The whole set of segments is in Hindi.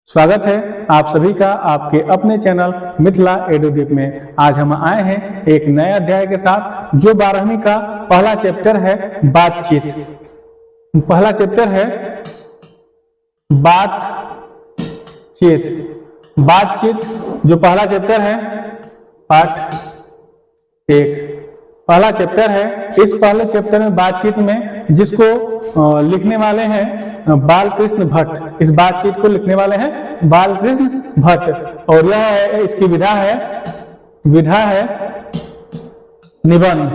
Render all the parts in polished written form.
स्वागत है आप सभी का आपके अपने चैनल मिथिला एडुदीप में। आज हम आए हैं एक नए अध्याय के साथ जो 12वीं का पहला चैप्टर है बातचीत। पहला चैप्टर है बातचीत। बातचीत जो पहला चैप्टर है पाठ 1 पहला चैप्टर है। इस पहले चैप्टर में बातचीत में जिसको लिखने वाले हैं बालकृष्ण भट्ट, इस बातचीत को लिखने वाले हैं बालकृष्ण भट्ट और यह है इसकी विधा है निबंध।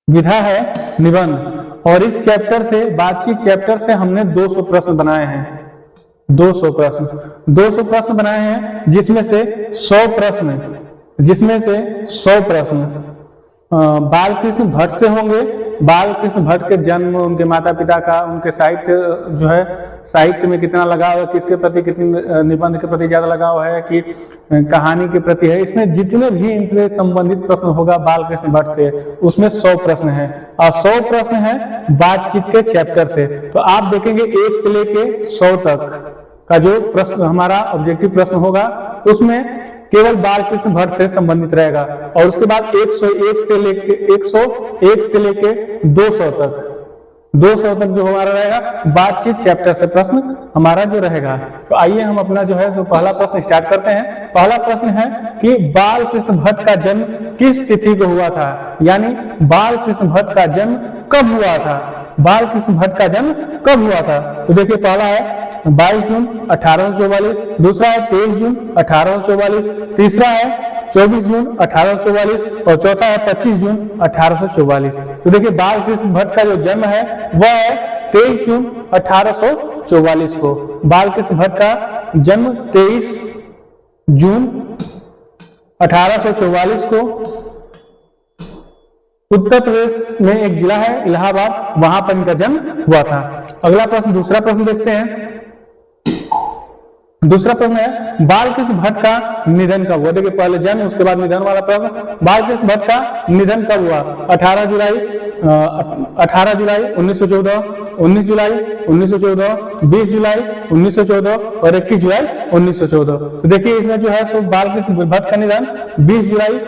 विधा है निबंध और इस चैप्टर से बातचीत चैप्टर से हमने 200 प्रश्न बनाए हैं। 200 प्रश्न बनाए हैं जिसमें से 100 प्रश्न बालकृष्ण भट्ट से होंगे। बालकृष्ण भट्ट के जन्म, उनके माता पिता का, उनके साहित्य जो है साहित्य में कितना लगाव है, किसके प्रति कितनी निबंध के प्रति ज्यादा लगाव है कि कहानी के प्रति है, इसमें जितने भी इनसे संबंधित प्रश्न होगा बालकृष्ण भट्ट से उसमें 100 प्रश्न है और 100 प्रश्न है बातचीत के चैप्टर से। तो आप देखेंगे 1 से लेके 100 तक का जो प्रश्न हमारा ऑब्जेक्टिव प्रश्न होगा उसमें केवल बालकृष्ण भट्ट से संबंधित रहेगा और उसके बाद 101 से लेके 200 तक जो हमारा रहेगा बातचीत चैप्टर से प्रश्न हमारा जो रहेगा। तो आइए हम अपना जो है सो पहला प्रश्न स्टार्ट करते हैं। पहला प्रश्न है कि बालकृष्ण भट्ट का जन्म किस तिथि को हुआ था, यानी बालकृष्ण भट्ट का जन्म कब हुआ था। बालकृष्ण भट्ट का जन्म कब हुआ था? तो देखिए पहला है 22 जून 1844, दूसरा है 23 जून 1844, तीसरा है 24 जून 1844 और चौथा है 25 जून 1844। तो देखिए बालकृष्ण भट्ट का जो जन्म है वह है 23 जून 1844 को। बालकृष्ण भट्ट का जन्म 23 जून 1844 को उत्तर प्रदेश में एक जिला है इलाहाबाद, वहां पर इनका जन्म हुआ था। अगला प्रश्न, दूसरा प्रश्न देखते हैं। दूसरा प्रश्न है बालकृष्ण भट्ट का निधन कब हुआ। देखिए पहले जन्म उसके बाद निधन वाला प्रश्न। बालकृष्ण भट्ट का निधन कब हुआ? 18 जुलाई 1914, 19 जुलाई 1914, 20 जुलाई 1914 और 21 जुलाई 1914। तो देखिए इसमें जो है तो बालकृष्ण भट्ट का निधन 20 जुलाई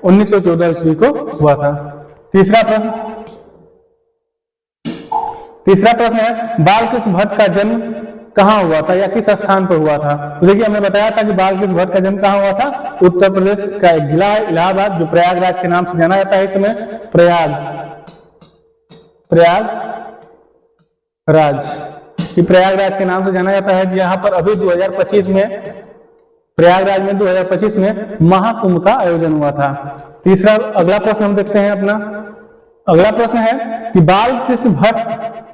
1914 ईस्वी को हुआ था। तीसरा प्रश्न है बालकृष्ण भट्ट का जन्म कहाँ हुआ था या किस स्थान पर हुआ था। तो देखिए हमने बताया था कि बालकृष्ण भट्ट का जन्म कहाँ हुआ था। उत्तर प्रदेश का एक जिला है इलाहाबाद जो प्रयागराज के नाम से जाना जाता है। इस समय प्रयागराज के नाम से जाना जाता है। यहाँ पर अभी 2025 में प्रयागराज में 2025 में महाकुंभ का आयोजन हुआ था। अगला प्रश्न हम देखते हैं अपना। अगला प्रश्न है कि बालकृष्ण भट्ट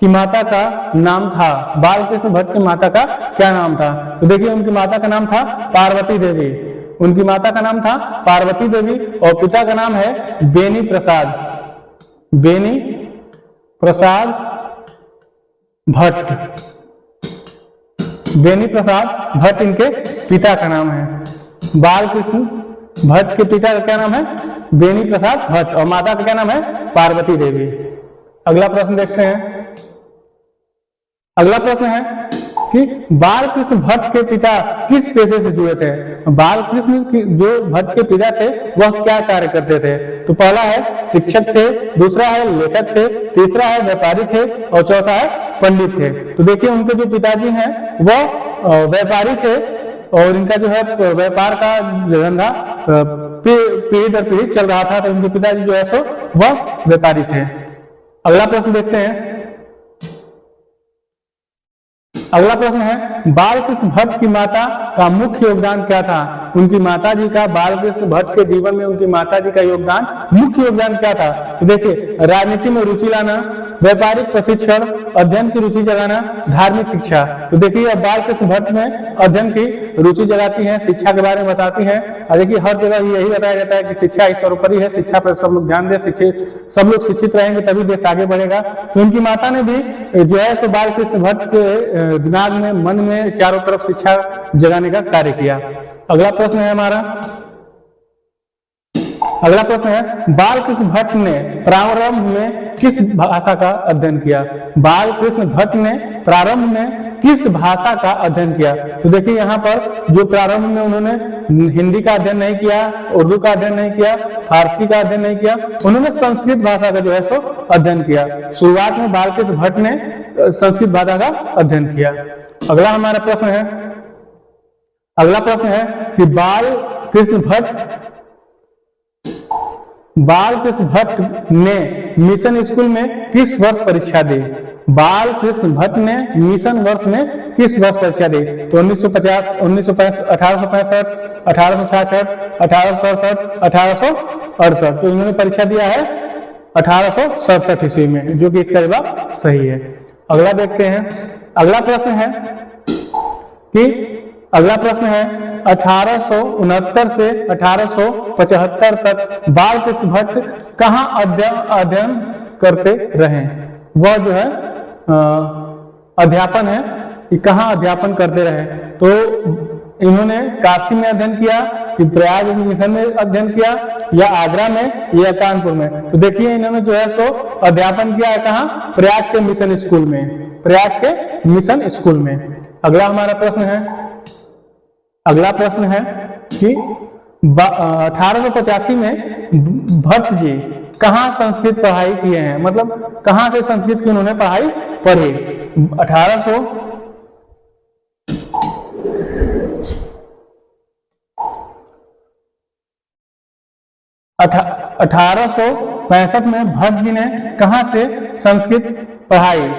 की माता का नाम था। बालकृष्ण भट्ट की माता का क्या नाम था? तो देखिए उनकी माता का नाम था पार्वती देवी। उनकी माता का नाम था पार्वती देवी और पिता का नाम है बेनी प्रसाद भट्ट। बेनी प्रसाद भट्ट इनके पिता का नाम है। बालकृष्ण भट्ट के पिता का क्या नाम है? बेनी प्रसाद भट्ट और माता का क्या नाम है? पार्वती देवी। अगला प्रश्न देखते हैं। अगला प्रश्न है कि बालकृष्ण भट्ट के पिता किस पेशे से जुड़े थे। बालकृष्ण जो भट्ट के पिता थे वह क्या कार्य करते थे? तो पहला है शिक्षक थे, दूसरा है लेखक थे, तीसरा है व्यापारी थे और चौथा है पंडित थे। तो देखिए उनके जो पिताजी हैं वह व्यापारी थे और इनका जो है व्यापार का धंधा पीढ़ी दर पीढ़ी चल रहा था। तो उनके पिताजी जो है सो वह व्यापारी थे। अगला प्रश्न देखते हैं। अगला प्रश्न है बालकृष्ण भट्ट की माता का मुख्य योगदान क्या था। उनकी माताजी का बालकृष्ण भट्ट के जीवन में उनकी माताजी का मुख्य योगदान क्या था? तो देखिए राजनीति में रुचि लाना, व्यापारिक प्रशिक्षण, अध्ययन की रुचि जगाना, धार्मिक शिक्षा। तो देखिए बालकृष्ण भट्ट में अध्ययन की रुचि जगाती हैं, शिक्षा के बारे में बताती हैं और देखिए हर जगह यही बताया जाता है कि शिक्षा ईश्वर ऊपरी है, शिक्षा पर सब लोग ध्यान दें, सब लोग शिक्षित रहेंगे तभी देश आगे बढ़ेगा। तो उनकी माता ने भी जो है सो बालकृष्ण भट्ट के दिमाग में, मन में चारों तरफ शिक्षा जगाने का कार्य किया। अगला प्रश्न है हमारा अगला प्रश्न है, बालकृष्ण भट्ट ने प्रारंभ में किस भाषा का अध्ययन किया? बालकृष्ण भट्ट ने प्रारंभ में किस भाषा का अध्ययन किया? तो देखिए यहाँ पर जो प्रारंभ में उन्होंने हिंदी का अध्ययन नहीं किया, उर्दू का अध्ययन नहीं किया, फारसी का अध्ययन नहीं किया, उन्होंने संस्कृत भाषा का जो है सो अध्ययन किया। शुरुआत में बालकृष्ण भट्ट ने संस्कृत भाषा का अध्ययन किया। अगला हमारा प्रश्न है, अगला प्रश्न है कि बालकृष्ण भट्ट ने मिशन स्कूल में किस वर्ष परीक्षा दी? बालकृष्ण भट्ट ने मिशन वर्ष में किस वर्ष परीक्षा दी? तो 1950, 1965, 1865, 1866, 1867, 1868। तो इन्होंने परीक्षा दिया है 1867 ईस्वी में, जो कि इसका जवाब सही है। अगला देखते हैं, अगला प्रश्न है कि 1869 से 1875 तक बालकृष्ण भट्ट कहाँ अध्ययन करते रहे? वह जो है अध्यापन है कि कहाँ अध्यापन करते रहे? तो इन्होंने काशी में अध्ययन किया कि प्रयाग मिशन में अध्ययन किया, या आगरा में, या कानपुर में? तो देखिए इन्होंने जो है सो अध्यापन किया है कहाँ? प्रयाग के मिशन स्कूल में, प्रयाग के मिशन स्कूल में। अगला हमारा प्रश्न है, अगला प्रश्न है कि 1885 में भट्ट जी कहाँ संस्कृत पढ़ाई किए हैं? मतलब कहाँ से संस्कृत की उन्होंने पढ़ाई पढ़ी? 1865 में भट्ट जी ने कहाँ से संस्कृत पढ़ाई?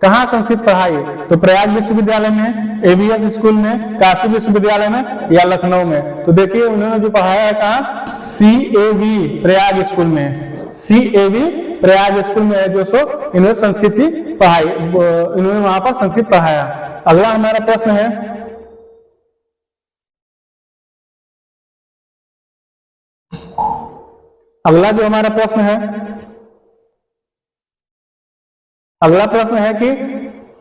कहाँ संस्कृत पढ़ाई? तो प्रयाग विश्वविद्यालय में, एवीएस स्कूल में, काशी विश्वविद्यालय में, या लखनऊ में? तो देखिए उन्होंने जो पढ़ाया है कहाँ? CAV प्रयाग स्कूल में, CAV प्रयाग स्कूल में है जो सो इन्होंने संस्कृत की पढ़ाई, इन्होंने वहां पर संस्कृत पढ़ाया। अगला हमारा प्रश्न है, अगला जो हमारा प्रश्न है, अगला प्रश्न है कि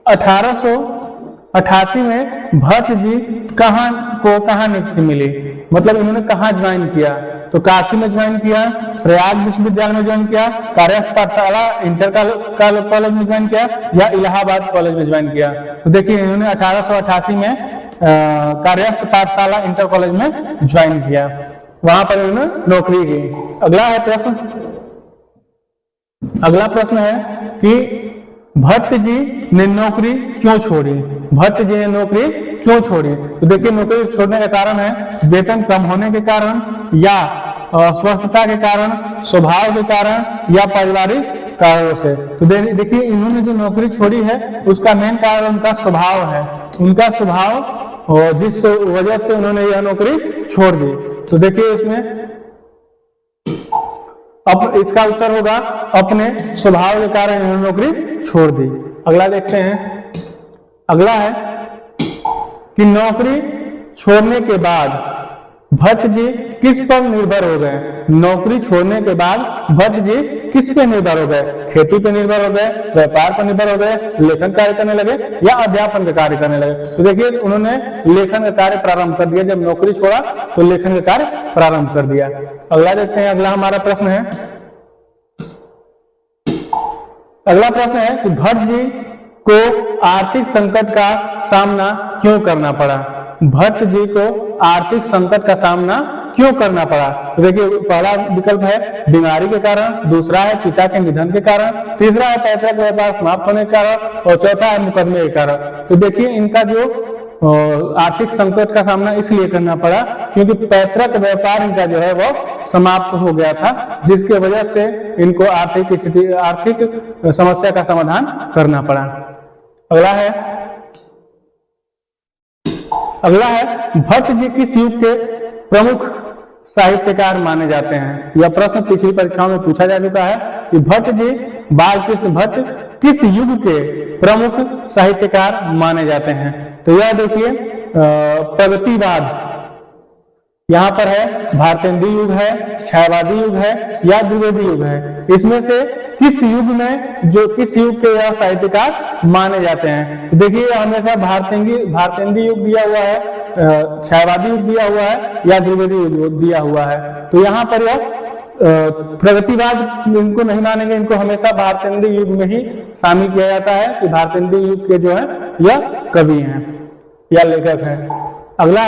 1888 में भट्ट जी कहाँ नियुक्ति मिली? मतलब इन्होंने कहाँ ज्वाइन किया? तो काशी में ज्वाइन किया, प्रयाग विश्वविद्यालय में ज्वाइन किया, कार्यस्थ पाठशाला इंटर कॉलेज में ज्वाइन किया, या इलाहाबाद कॉलेज में ज्वाइन किया? तो देखिए इन्होंने 1888 में कार्यस्थ पाठशाला इंटर कॉलेज में ज्वाइन किया, वहां पर इन्होंने नौकरी की। अगला है प्रश्न, अगला प्रश्न है कि भट्ट जी ने नौकरी क्यों छोड़ी? भट्ट जी ने नौकरी क्यों छोड़ी? तो देखिए नौकरी छोड़ने का कारण है वेतन कम होने के कारण, या अस्वस्थता के कारण, स्वभाव के कारण, या पारिवारिक कारणों से। तो देखिए इन्होंने जो नौकरी छोड़ी है उसका मेन कारण उनका स्वभाव है, उनका स्वभाव, जिस वजह से उन्होंने यह नौकरी छोड़ दी। तो देखिए इसमें अब इसका उत्तर होगा अपने स्वभाव के कारण इन्होंने नौकरी छोड़ दी। अगला देखते हैं, अगला है कि नौकरी छोड़ने के बाद भट्ट जी किस पर निर्भर हो गए? नौकरी छोड़ने के बाद भट्ट जी किस पे निर्भर हो गए? खेती पे निर्भर हो गए, व्यापार पर निर्भर हो गए, लेखन कार्य करने लगे, या अध्यापन का कार्य करने लगे? तो देखिए उन्होंने लेखन का कार्य प्रारंभ कर दिया, जब नौकरी छोड़ा तो लेखन का कार्य प्रारंभ कर दिया। अगला देखते हैं, अगला हमारा प्रश्न है, अगला प्रश्न है कि भट्ट जी को आर्थिक संकट का सामना क्यों करना पड़ा? भट्ट जी को आर्थिक संकट का सामना क्यों करना पड़ा? तो देखिए पहला विकल्प है बीमारी के कारण, दूसरा है पिता के निधन के कारण, तीसरा है पैतृक व्यापार समाप्त होने के कारण, और चौथा है मुकदमे के कारण। तो देखिए इनका जो आर्थिक संकट का सामना इसलिए करना पड़ा क्योंकि पैतृक व्यापार इनका जो है वो समाप्त हो गया था, जिसके वजह से इनको आर्थिक स्थिति, आर्थिक समस्या का समाधान करना पड़ा। अगला है भट्ट जी किस युग के प्रमुख साहित्यकार माने जाते हैं? यह प्रश्न पिछली परीक्षाओं में पूछा जा चुका है कि भट्ट जी, बालकृष्ण भट्ट किस युग के प्रमुख साहित्यकार माने जाते हैं? तो यह देखिए प्रगतिवाद, यहाँ पर है भारतेंदु युग है, छायावादी युग है, या द्विवेदी युग है। इसमें से किस युग में, जो किस युग के यह साहित्यकार माने जाते हैं? देखिए हमेशा भारतेंदु युग दिया हुआ है, छायावादी युग दिया हुआ है, या द्विवेदी युग दिया हुआ है। तो यहाँ पर यह प्रगतिवाद इनको नहीं मानेंगे, इनको हमेशा भारतेंदु युग में ही शामिल किया जाता है कि भारतेंदु युग के जो है यह कवि हैं या लेखक हैं। अगला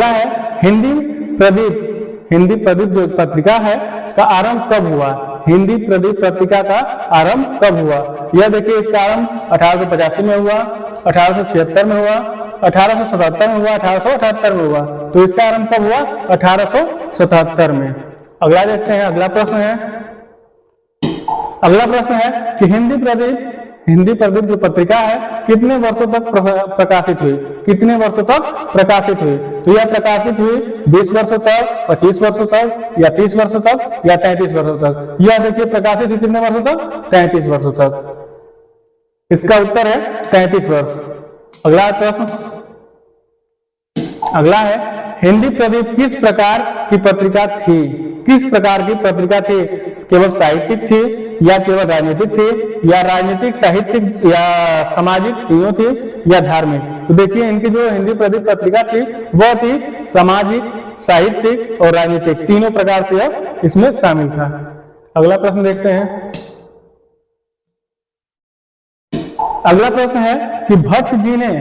है हिंदी प्रदीप जो पत्रिका है का आरंभ कब हुआ? हिंदी प्रदीप पत्रिका का आरंभ कब हुआ? यह देखिए, इसका आरंभ 1885 में हुआ, 1876 में हुआ, 1877 में हुआ, 1878 में हुआ। तो इसका आरंभ कब हुआ? 1877 में। अगला देखते हैं, अगला प्रश्न है कि हिंदी प्रदीप जो पत्रिका है कितने वर्षों तक प्रकाशित हुई? कितने वर्षों तक प्रकाशित हुई? तो यह प्रकाशित हुई 20 वर्षों तक, 25 वर्षों तक, या 30 वर्षों तक, या 33 वर्षों तक। यह देखिए प्रकाशित हुई कितने वर्षों तक? 33 वर्षों तक। इसका उत्तर है 33 वर्ष। अगला प्रश्न, अगला है हिंदी प्रदीप किस प्रकार की पत्रिका थी? किस प्रकार की पत्रिका थी? केवल साहित्यिक थी, या केवल राजनीतिक थी, या राजनीतिक, साहित्यिक या सामाजिक तीनों थी, या धार्मिक? तो देखिए, इनकी जो हिंदी प्रदीप पत्रिका थी वह थी सामाजिक, साहित्यिक और राजनीतिक, तीनों प्रकार से इसमें शामिल था। अगला प्रश्न देखते हैं। अगला प्रश्न है कि भट्ट जी ने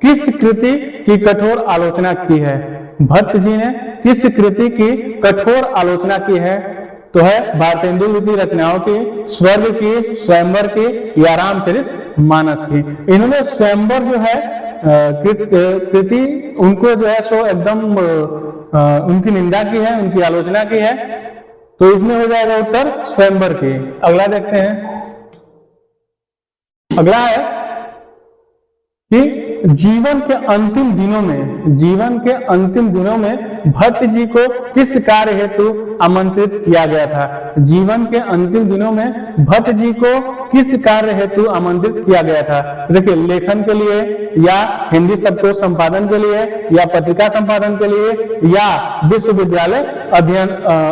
किस कृति की कठोर आलोचना की है? भट्ट जी ने किस कृति की कठोर आलोचना की है? तो है भारतेंदु की रचनाओं की, स्वर्ग की, स्वयंवर की, या रामचरित मानस की। इन्होंने स्वयंवर जो है कृति, उनको जो है सो एकदम उनकी निंदा की है, उनकी आलोचना की है। तो इसमें हो जाएगा उत्तर स्वयंवर की। अगला देखते हैं। अगला है कि जीवन के अंतिम दिनों में भट्ट जी को किस कार्य हेतु आमंत्रित किया गया था? जीवन के अंतिम दिनों में भट्ट जी को किस कार्य हेतु आमंत्रित किया गया था? देखिए, लेखन के लिए, या हिंदी शब्दकोश संपादन के लिए, या पत्रिका संपादन के लिए, या विश्वविद्यालय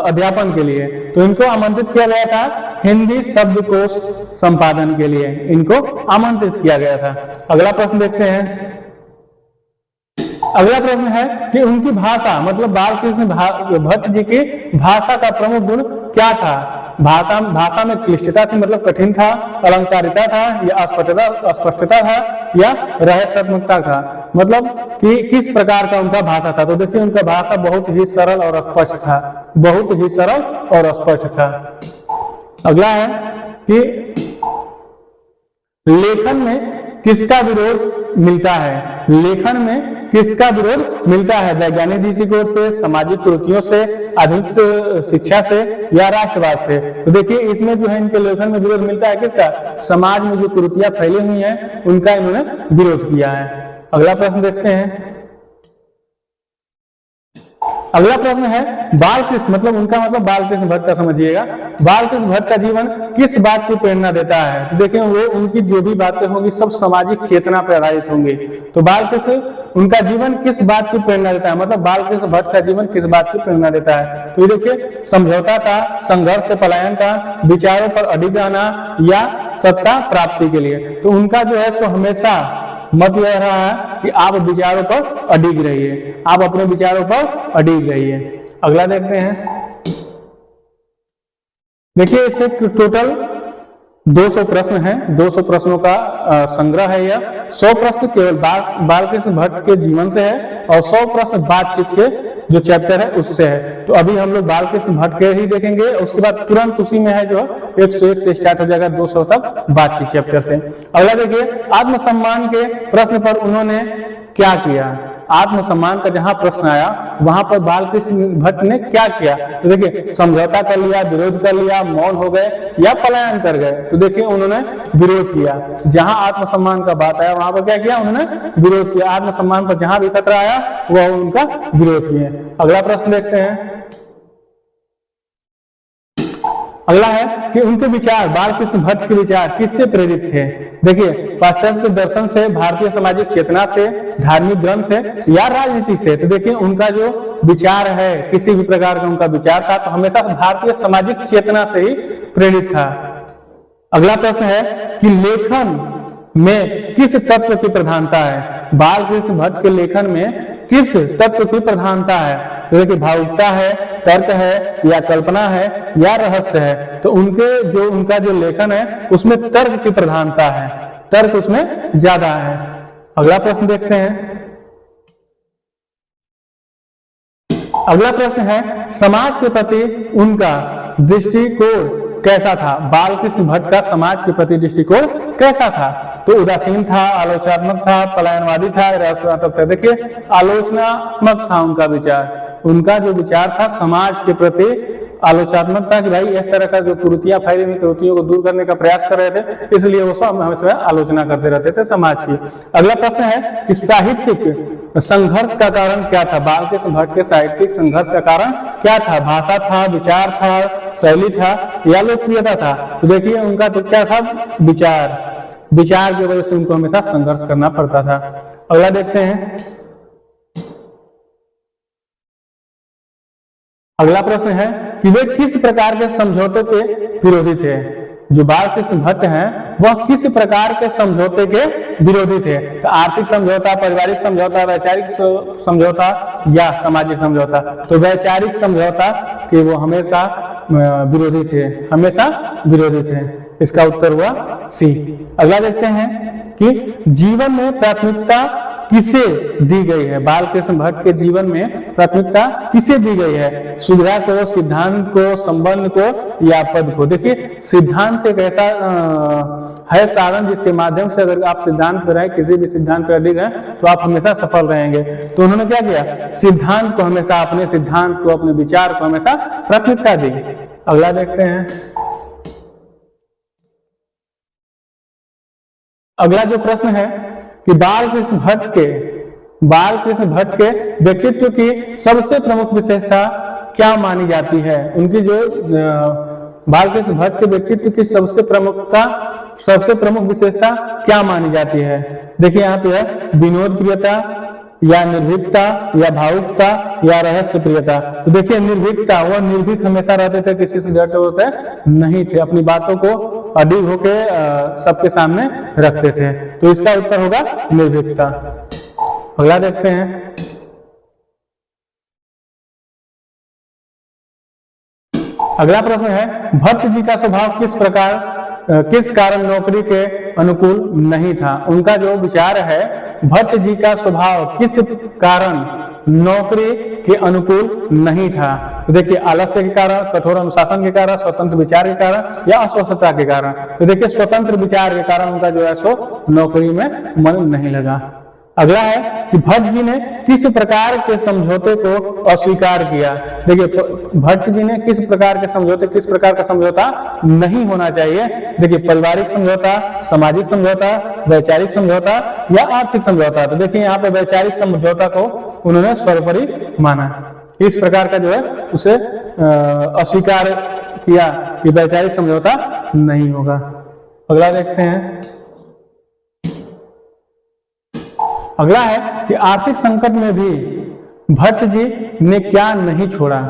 अध्यापन के लिए। तो इनको आमंत्रित किया गया था हिंदी शब्दकोश संपादन के लिए, इनको आमंत्रित किया गया था। अगला प्रश्न देखते हैं। अगला प्रश्न है कि उनकी भाषा, मतलब बालकृष्ण भट्ट जी की भाषा का प्रमुख गुण क्या था? भाषा में क्लिष्टता थी, मतलब कठिन था, अलंकारिता था, या अस्पष्टता था, या रहस्यात्मकता था? मतलब कि किस प्रकार का उनका भाषा था? तो देखिए, उनका भाषा बहुत ही सरल और स्पष्ट था, बहुत ही सरल और स्पष्ट था। अगला है कि लेखन में किसका विरोध मिलता है? लेखन में किसका विरोध मिलता है? वैज्ञानिक दृष्टिकोण से, सामाजिक कुरीतियों से, आधुनिक शिक्षा से, या राष्ट्रवाद से? तो देखिए, इसमें जो है इनके लेखन में विरोध मिलता है किसका? समाज में जो कुरीतियां फैली हुई हैं उनका इन्होंने विरोध किया है। अगला प्रश्न देखते हैं। अगला प्रश्न है बालकृष्ण, मतलब उनका मतलब बालकृष्ण भट्ट का समझिएगा। बालकृष्ण भट्ट का जीवन किस बात की प्रेरणा देता है? तो देखिए, वो उनकी जो भी बातें होंगी सब सामाजिक चेतना पर आधारित होंगी। तो बालकृष्ण, उनका जीवन किस बात की प्रेरणा देता है? मतलब बालकृष्ण भट्ट का जीवन किस बात की प्रेरणा देता है? तो ये देखिए, समझौता का, संघर्ष से पलायन का, विचारों पर अडिग रहना, या सत्ता प्राप्ति के लिए? तो उनका जो है सो हमेशा मत यह रहा है कि आप विचारों पर अडिग रहिए, आप अपने विचारों पर अडिग रहिए। अगला देखते हैं। देखिए, इसके टोटल 200 प्रश्न हैं, 200 प्रश्नों का संग्रह है यह। 100 प्रश्न केवल बालकृष्ण भट्ट के जीवन से है, और 100 प्रश्न बातचीत के जो चैप्टर है उससे है। तो अभी हम लोग बालकृष्ण भट्ट के ही देखेंगे, उसके बाद तुरंत उसी में है जो 101 से स्टार्ट हो जाएगा 200 तक बातचीत चैप्टर से। अगला देखिए, आत्मसम्मान के प्रश्न पर उन्होंने क्या किया? आत्मसम्मान का जहां प्रश्न आया वहां पर बालकृष्ण भट्ट ने क्या किया? तो देखिए, समझौता कर लिया, विरोध कर लिया, मौन हो गए, या पलायन कर गए? तो देखिए, उन्होंने विरोध किया। जहां आत्मसम्मान का बात आया वहां पर क्या किया? उन्होंने विरोध किया। आत्मसम्मान पर जहां भी खतरा आया वह उनका विरोध किए। अगला प्रश्न देखते हैं। अगला है कि उनके विचार, बालकृष्ण भट्ट के विचार किससे प्रेरित थे? देखिए, पाश्चात्य दर्शन से, भारतीय सामाजिक चेतना से, धार्मिक ग्रंथ से, या राजनीति से? तो देखिए, उनका जो विचार है, किसी भी प्रकार का उनका विचार था तो हमेशा भारतीय सामाजिक चेतना से ही प्रेरित था। अगला प्रश्न है कि में किस तत्व की प्रधानता है? बालकृष्ण भट्ट के लेखन में किस तत्व की प्रधानता है? तो देखिए भावुकता है, तर्क है, या कल्पना है, या रहस्य है। तो उनका जो लेखन है उसमें तर्क की प्रधानता है, तर्क उसमें ज्यादा है। अगला प्रश्न देखते हैं। अगला प्रश्न है समाज के प्रति उनका दृष्टिकोण कैसा था? बालकृष्ण भट्ट का समाज के प्रति दृष्टिकोण कैसा था? तो उदासीन था, आलोचनात्मक था, पलायनवादी था, रहस्यात्मक था। देखिए आलोचनात्मक था उनका विचार। उनका जो विचार था समाज के प्रति आलोचनात्मक था कि भाई इस तरह का जो कुरीतियां फैली हुई कुरीतियों को दूर करने का प्रयास कर रहे थे, इसलिए वो सब हमेशा आलोचना करते रहते थे समाज की। अगला प्रश्न है कि साहित्यिक संघर्ष का कारण क्या था? बालकृष्ण भट्ट के साहित्यिक संघर्ष का कारण क्या था? भाषा था, विचार था, शैली था, या लोकप्रियता था? तो देखिए उनका तो क्या था? विचार की वजह से उनको हमेशा संघर्ष करना पड़ता था। अगला देखते हैं। अगला प्रश्न है कि वे किस प्रकार के समझौते के विरोधी थे? जो बालकृष्ण भट्ट हैं वह किस प्रकार के समझौते के विरोधी थे? तो आर्थिक समझौता, पारिवारिक समझौता, वैचारिक समझौता, या सामाजिक समझौता? तो वैचारिक समझौता के वो हमेशा विरोधी थे, हमेशा विरोधी थे। इसका उत्तर हुआ सी। अगला देखते हैं कि जीवन में प्राथमिकता किसे दी गई है? बालकृष्ण भट्ट के जीवन में प्राथमिकता किसे दी गई है? सुविधा को, सिद्धांत को, संबंध को, या पद को? देखिए सिद्धांत एक ऐसा है साधन जिसके माध्यम से अगर आप सिद्धांत पर रहे, किसी भी सिद्धांत पर अडिग हैं, तो आप हमेशा सफल रहेंगे। तो उन्होंने क्या किया? सिद्धांत को हमेशा, अपने सिद्धांत को, अपने विचार को हमेशा प्राथमिकता दी। अगला देखते हैं। अगला जो प्रश्न है कि बालकृष्ण भट्ट के व्यक्तित्व की सबसे प्रमुख विशेषता क्या मानी जाती है? उनकी जो बालकृष्ण भट्ट के व्यक्तित्व की सबसे प्रमुख विशेषता क्या मानी जाती है? देखिए यहाँ पे है विनोद प्रियता, या निर्भीकता, या भावुकता, या रहस्य प्रियता। तो देखिए निर्भीकता, वह निर्भीक हमेशा रहते थे, किसी से डरते होते नहीं थे, अपनी बातों को अडिग होके सबके सामने रखते थे। तो इसका उत्तर होगा निर्भीकता। अगला देखते हैं। अगला प्रश्न है भट्ट जी का स्वभाव किस कारण नौकरी के अनुकूल नहीं था? उनका जो विचार है, भट्ट जी का स्वभाव किस कारण नौकरी के अनुकूल नहीं था? तो देखिए आलस्य के कारण, कठोर अनुशासन के कारण, स्वतंत्र विचार के कारण, या अस्वस्थता के कारण? तो देखिए स्वतंत्र विचार के कारण उनका जो है सो नौकरी में मन नहीं लगा। अगला है कि भट्ट जी ने किस प्रकार के समझौते को अस्वीकार किया? देखिए भट्ट जी ने किस प्रकार का समझौता नहीं होना चाहिए? देखिए पारिवारिक समझौता, सामाजिक समझौता, वैचारिक समझौता, या आर्थिक समझौता? तो देखिए यहाँ पे वैचारिक समझौता को उन्होंने सर्वोपरि माना। इस प्रकार का जो है उसे अस्वीकार किया कि वैचारिक समझौता नहीं होगा। अगला देखते हैं। अगला है कि आर्थिक संकट में भी भट्ट जी ने क्या नहीं छोड़ा?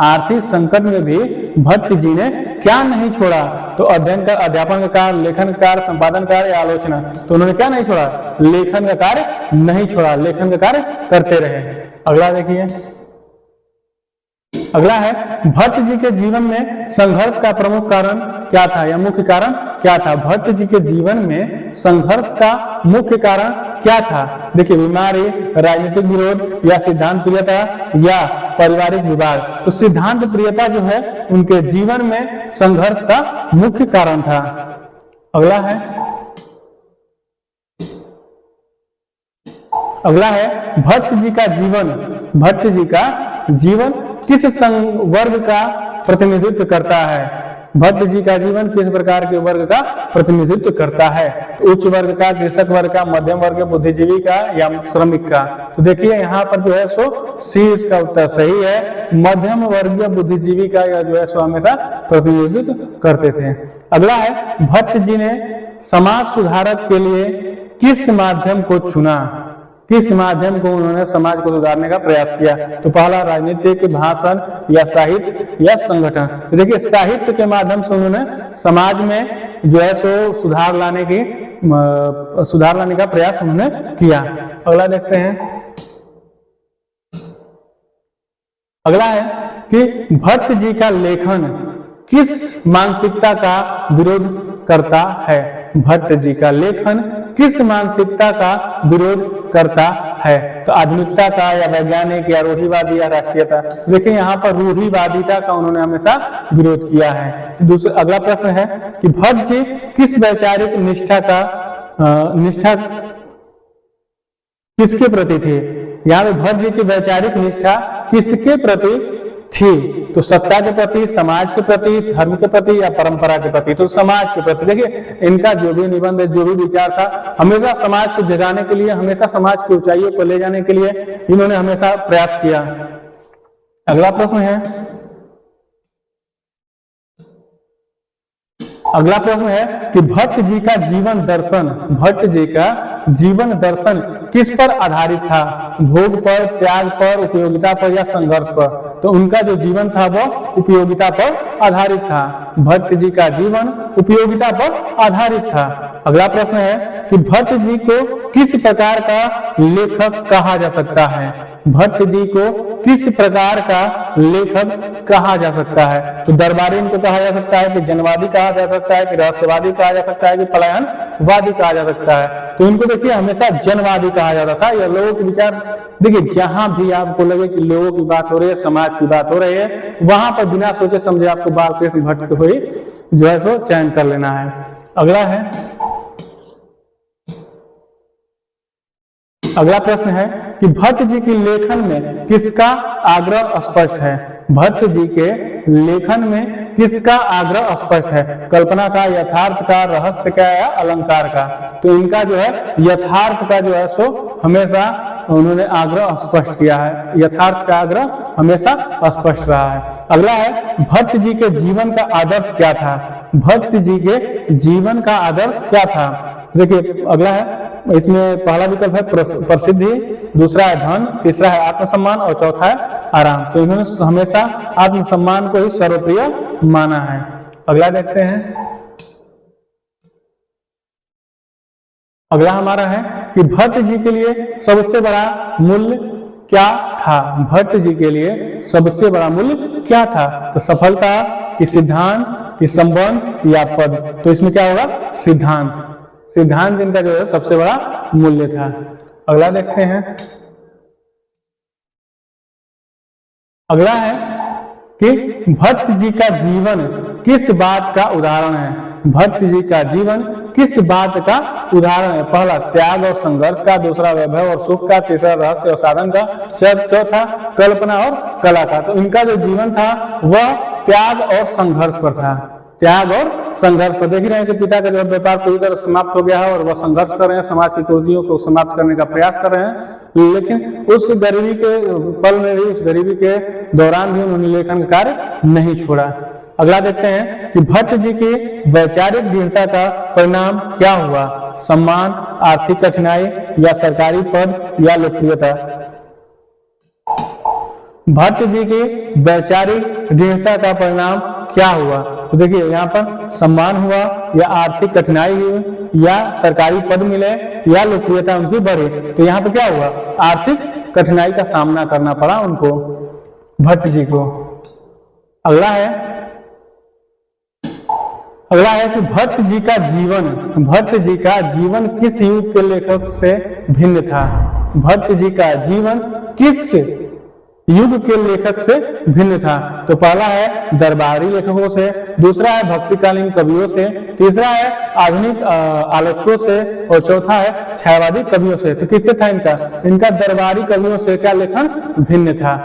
आर्थिक संकट में भी भट्ट जी ने क्या नहीं छोड़ा? तो अध्ययन का, अध्यापन का कार्य, लेखन का कार्य, संपादन कार्य, या आलोचना? तो उन्होंने क्या नहीं छोड़ा? लेखन का कार्य नहीं छोड़ा, लेखन का कार्य करते रहे। अगला देखिए। अगला है भट्ट जी के जीवन में संघर्ष का प्रमुख कारण क्या था, या मुख्य कारण क्या था? भट्ट जी के जीवन में संघर्ष का मुख्य कारण क्या था? देखिए बीमारी, राजनीतिक विरोध, या सिद्धांत प्रियता, या पारिवारिक विवाद? तो सिद्धांत प्रियता जो है उनके जीवन में संघर्ष का मुख्य कारण था। अगला है भट्ट जी का जीवन किस वर्ग का प्रतिनिधित्व करता है? भट्ट जी का जीवन किस प्रकार के वर्ग का प्रतिनिधित्व करता है? उच्च वर्ग का, कृषक वर्ग का, मध्यम वर्ग, बुद्धिजीवी का, या श्रमिक का? तो देखिए यहाँ पर जो है सो सी इसका उत्तर सही है। मध्यम वर्गीय बुद्धिजीवी का या जो है सो हमेशा प्रतिनिधित्व करते थे। अगला है भट्ट जी ने समाज सुधारक के लिए किस माध्यम को चुना? किस माध्यम को उन्होंने समाज को सुधारने का प्रयास किया? तो पहला राजनीतिक, भाषण, या साहित्य, या संगठन? देखिए साहित्य के माध्यम से उन्होंने समाज में जो है सो सुधार लाने की सुधार लाने का प्रयास उन्होंने किया। अगला देखते हैं। अगला है कि भट्ट जी का लेखन किस मानसिकता का विरोध करता है। भट्ट जी का लेखन किस मानसिकता का विरोध करता है। तो आधुनिकता का या वैज्ञानिक या रूढ़िवादी या राष्ट्रीयता। देखिए यहाँ पर रूढ़िवादिता का उन्होंने हमेशा विरोध किया है। दूसरा अगला प्रश्न है कि भट्ट जी किस वैचारिक निष्ठा किसके प्रति थे। यहाँ पे भट्ट जी की वैचारिक निष्ठा किसके प्रति थी। तो सत्ता के प्रति, समाज के प्रति, धर्म के प्रति या परंपरा के प्रति। तो समाज के प्रति। देखिए इनका जो भी निबंध, जो भी विचार था, हमेशा समाज को जगाने के लिए, हमेशा समाज की ऊंचाइयों को ले जाने के लिए इन्होंने हमेशा प्रयास किया। अगला प्रश्न है, अगला प्रश्न है कि भट्ट जी का जीवन दर्शन, भट्ट जी का जीवन दर्शन किस पर आधारित था। भोग पर, त्याग पर, उपयोगिता पर या संघर्ष पर। तो उनका जो जीवन था वो उपयोगिता पर आधारित था। भट्ट जी का जीवन उपयोगिता पर आधारित था। अगला प्रश्न है कि भट्ट जी को किस प्रकार का लेखक कहा जा सकता है। भट्ट जी को किस प्रकार का लेखक कहा जा सकता है। तो दरबारी इनको कहा जा सकता है, कि जनवादी कहा जा सकता है, कि रहस्यवादी कहा जा सकता है, कि पलायनवादी कहा जा सकता है। तो इनको देखिए हमेशा जनवादी कहा जाता था। यह लोगों के विचार, देखिए जहां भी आपको लगे कि लोगों की बात हो रही है, समाज की बात हो रही है, वहां पर बिना सोचे समझे आपको बालकृष्ण भट्ट को ही जो है सो चयन कर लेना है। अगला है, अगला प्रश्न है कि भट्ट जी की लेखन में किसका आग्रह स्पष्ट है। भट्ट जी के लेखन में किसका आग्रह स्पष्ट है। कल्पना का, यथार्थ का, रहस्य का या अलंकार का। तो इनका जो है यथार्थ का जो है सो हमेशा उन्होंने आग्रह स्पष्ट किया है। यथार्थ का आग्रह हमेशा स्पष्ट रहा है। अगला है भट्ट जी के जीवन का आदर्श क्या था। भट्ट जी के जीवन का आदर्श क्या था। देखिए अगला है, इसमें पहला विकल्प है प्रसिद्धि, दूसरा है धन, तीसरा है आत्मसम्मान और चौथा है आराम। तो इन्होंने हमेशा आत्मसम्मान को ही सर्वप्रिय माना है। अगला देखते हैं। अगला हमारा है कि भट्ट जी के लिए सबसे बड़ा मूल्य क्या था। भट्ट जी के लिए सबसे बड़ा मूल्य क्या था। तो सफलता, कि सिद्धांत, कि संबंध या पद। तो इसमें क्या होगा, सिद्धांत। सिद्धांत जिनका जो है सबसे बड़ा मूल्य था। अगला देखते हैं। अगला है कि भट्ट जी का जीवन किस बात का उदाहरण है। भट्ट जी का जीवन किस बात का उदाहरण है। पहला त्याग और संघर्ष का, दूसरा वैभव और सुख का, तीसरा रहस्य और साधन का, चौथा कल्पना और कला का। तो इनका जो जीवन था वह त्याग और संघर्ष पर था। त्याग और संघर्ष पर। देख रहे हैं कि पिता का जो व्यापार पूरी तरह समाप्त हो गया है और वह संघर्ष कर रहे हैं, समाज की कुरीतियों को समाप्त करने का प्रयास कर रहे हैं। लेकिन उस गरीबी के पल में भी, उस गरीबी के दौरान भी उन्होंने लेखन कार्य नहीं छोड़ा। अगला देखते हैं कि भट्ट जी की वैचारिक दृढ़ता का परिणाम क्या हुआ। सम्मान, आर्थिक कठिनाई या सरकारी पद या लोकप्रियता। भट्ट जी की वैचारिक दृढ़ता का परिणाम क्या हुआ। तो देखिए यहाँ पर सम्मान हुआ या आर्थिक कठिनाई हुई या सरकारी पद मिले या लोकप्रियता उनकी बढ़ी। तो यहाँ पर क्या हुआ, आर्थिक कठिनाई का सामना करना पड़ा उनको, भट्ट जी को। अगला है कि भट्ट जी का जीवन, भट्ट जी का जीवन किस युग के लेखक से भिन्न था। भट्ट जी का जीवन किस युग के लेखक से भिन्न था। तो पहला है दरबारी लेखकों से, दूसरा है भक्तिकालीन कवियों से, तीसरा है आधुनिक आलोचकों से और चौथा है छायावादी कवियों से। तो किससे था इनका दरबारी कवियों से क्या लेखन भिन्न था।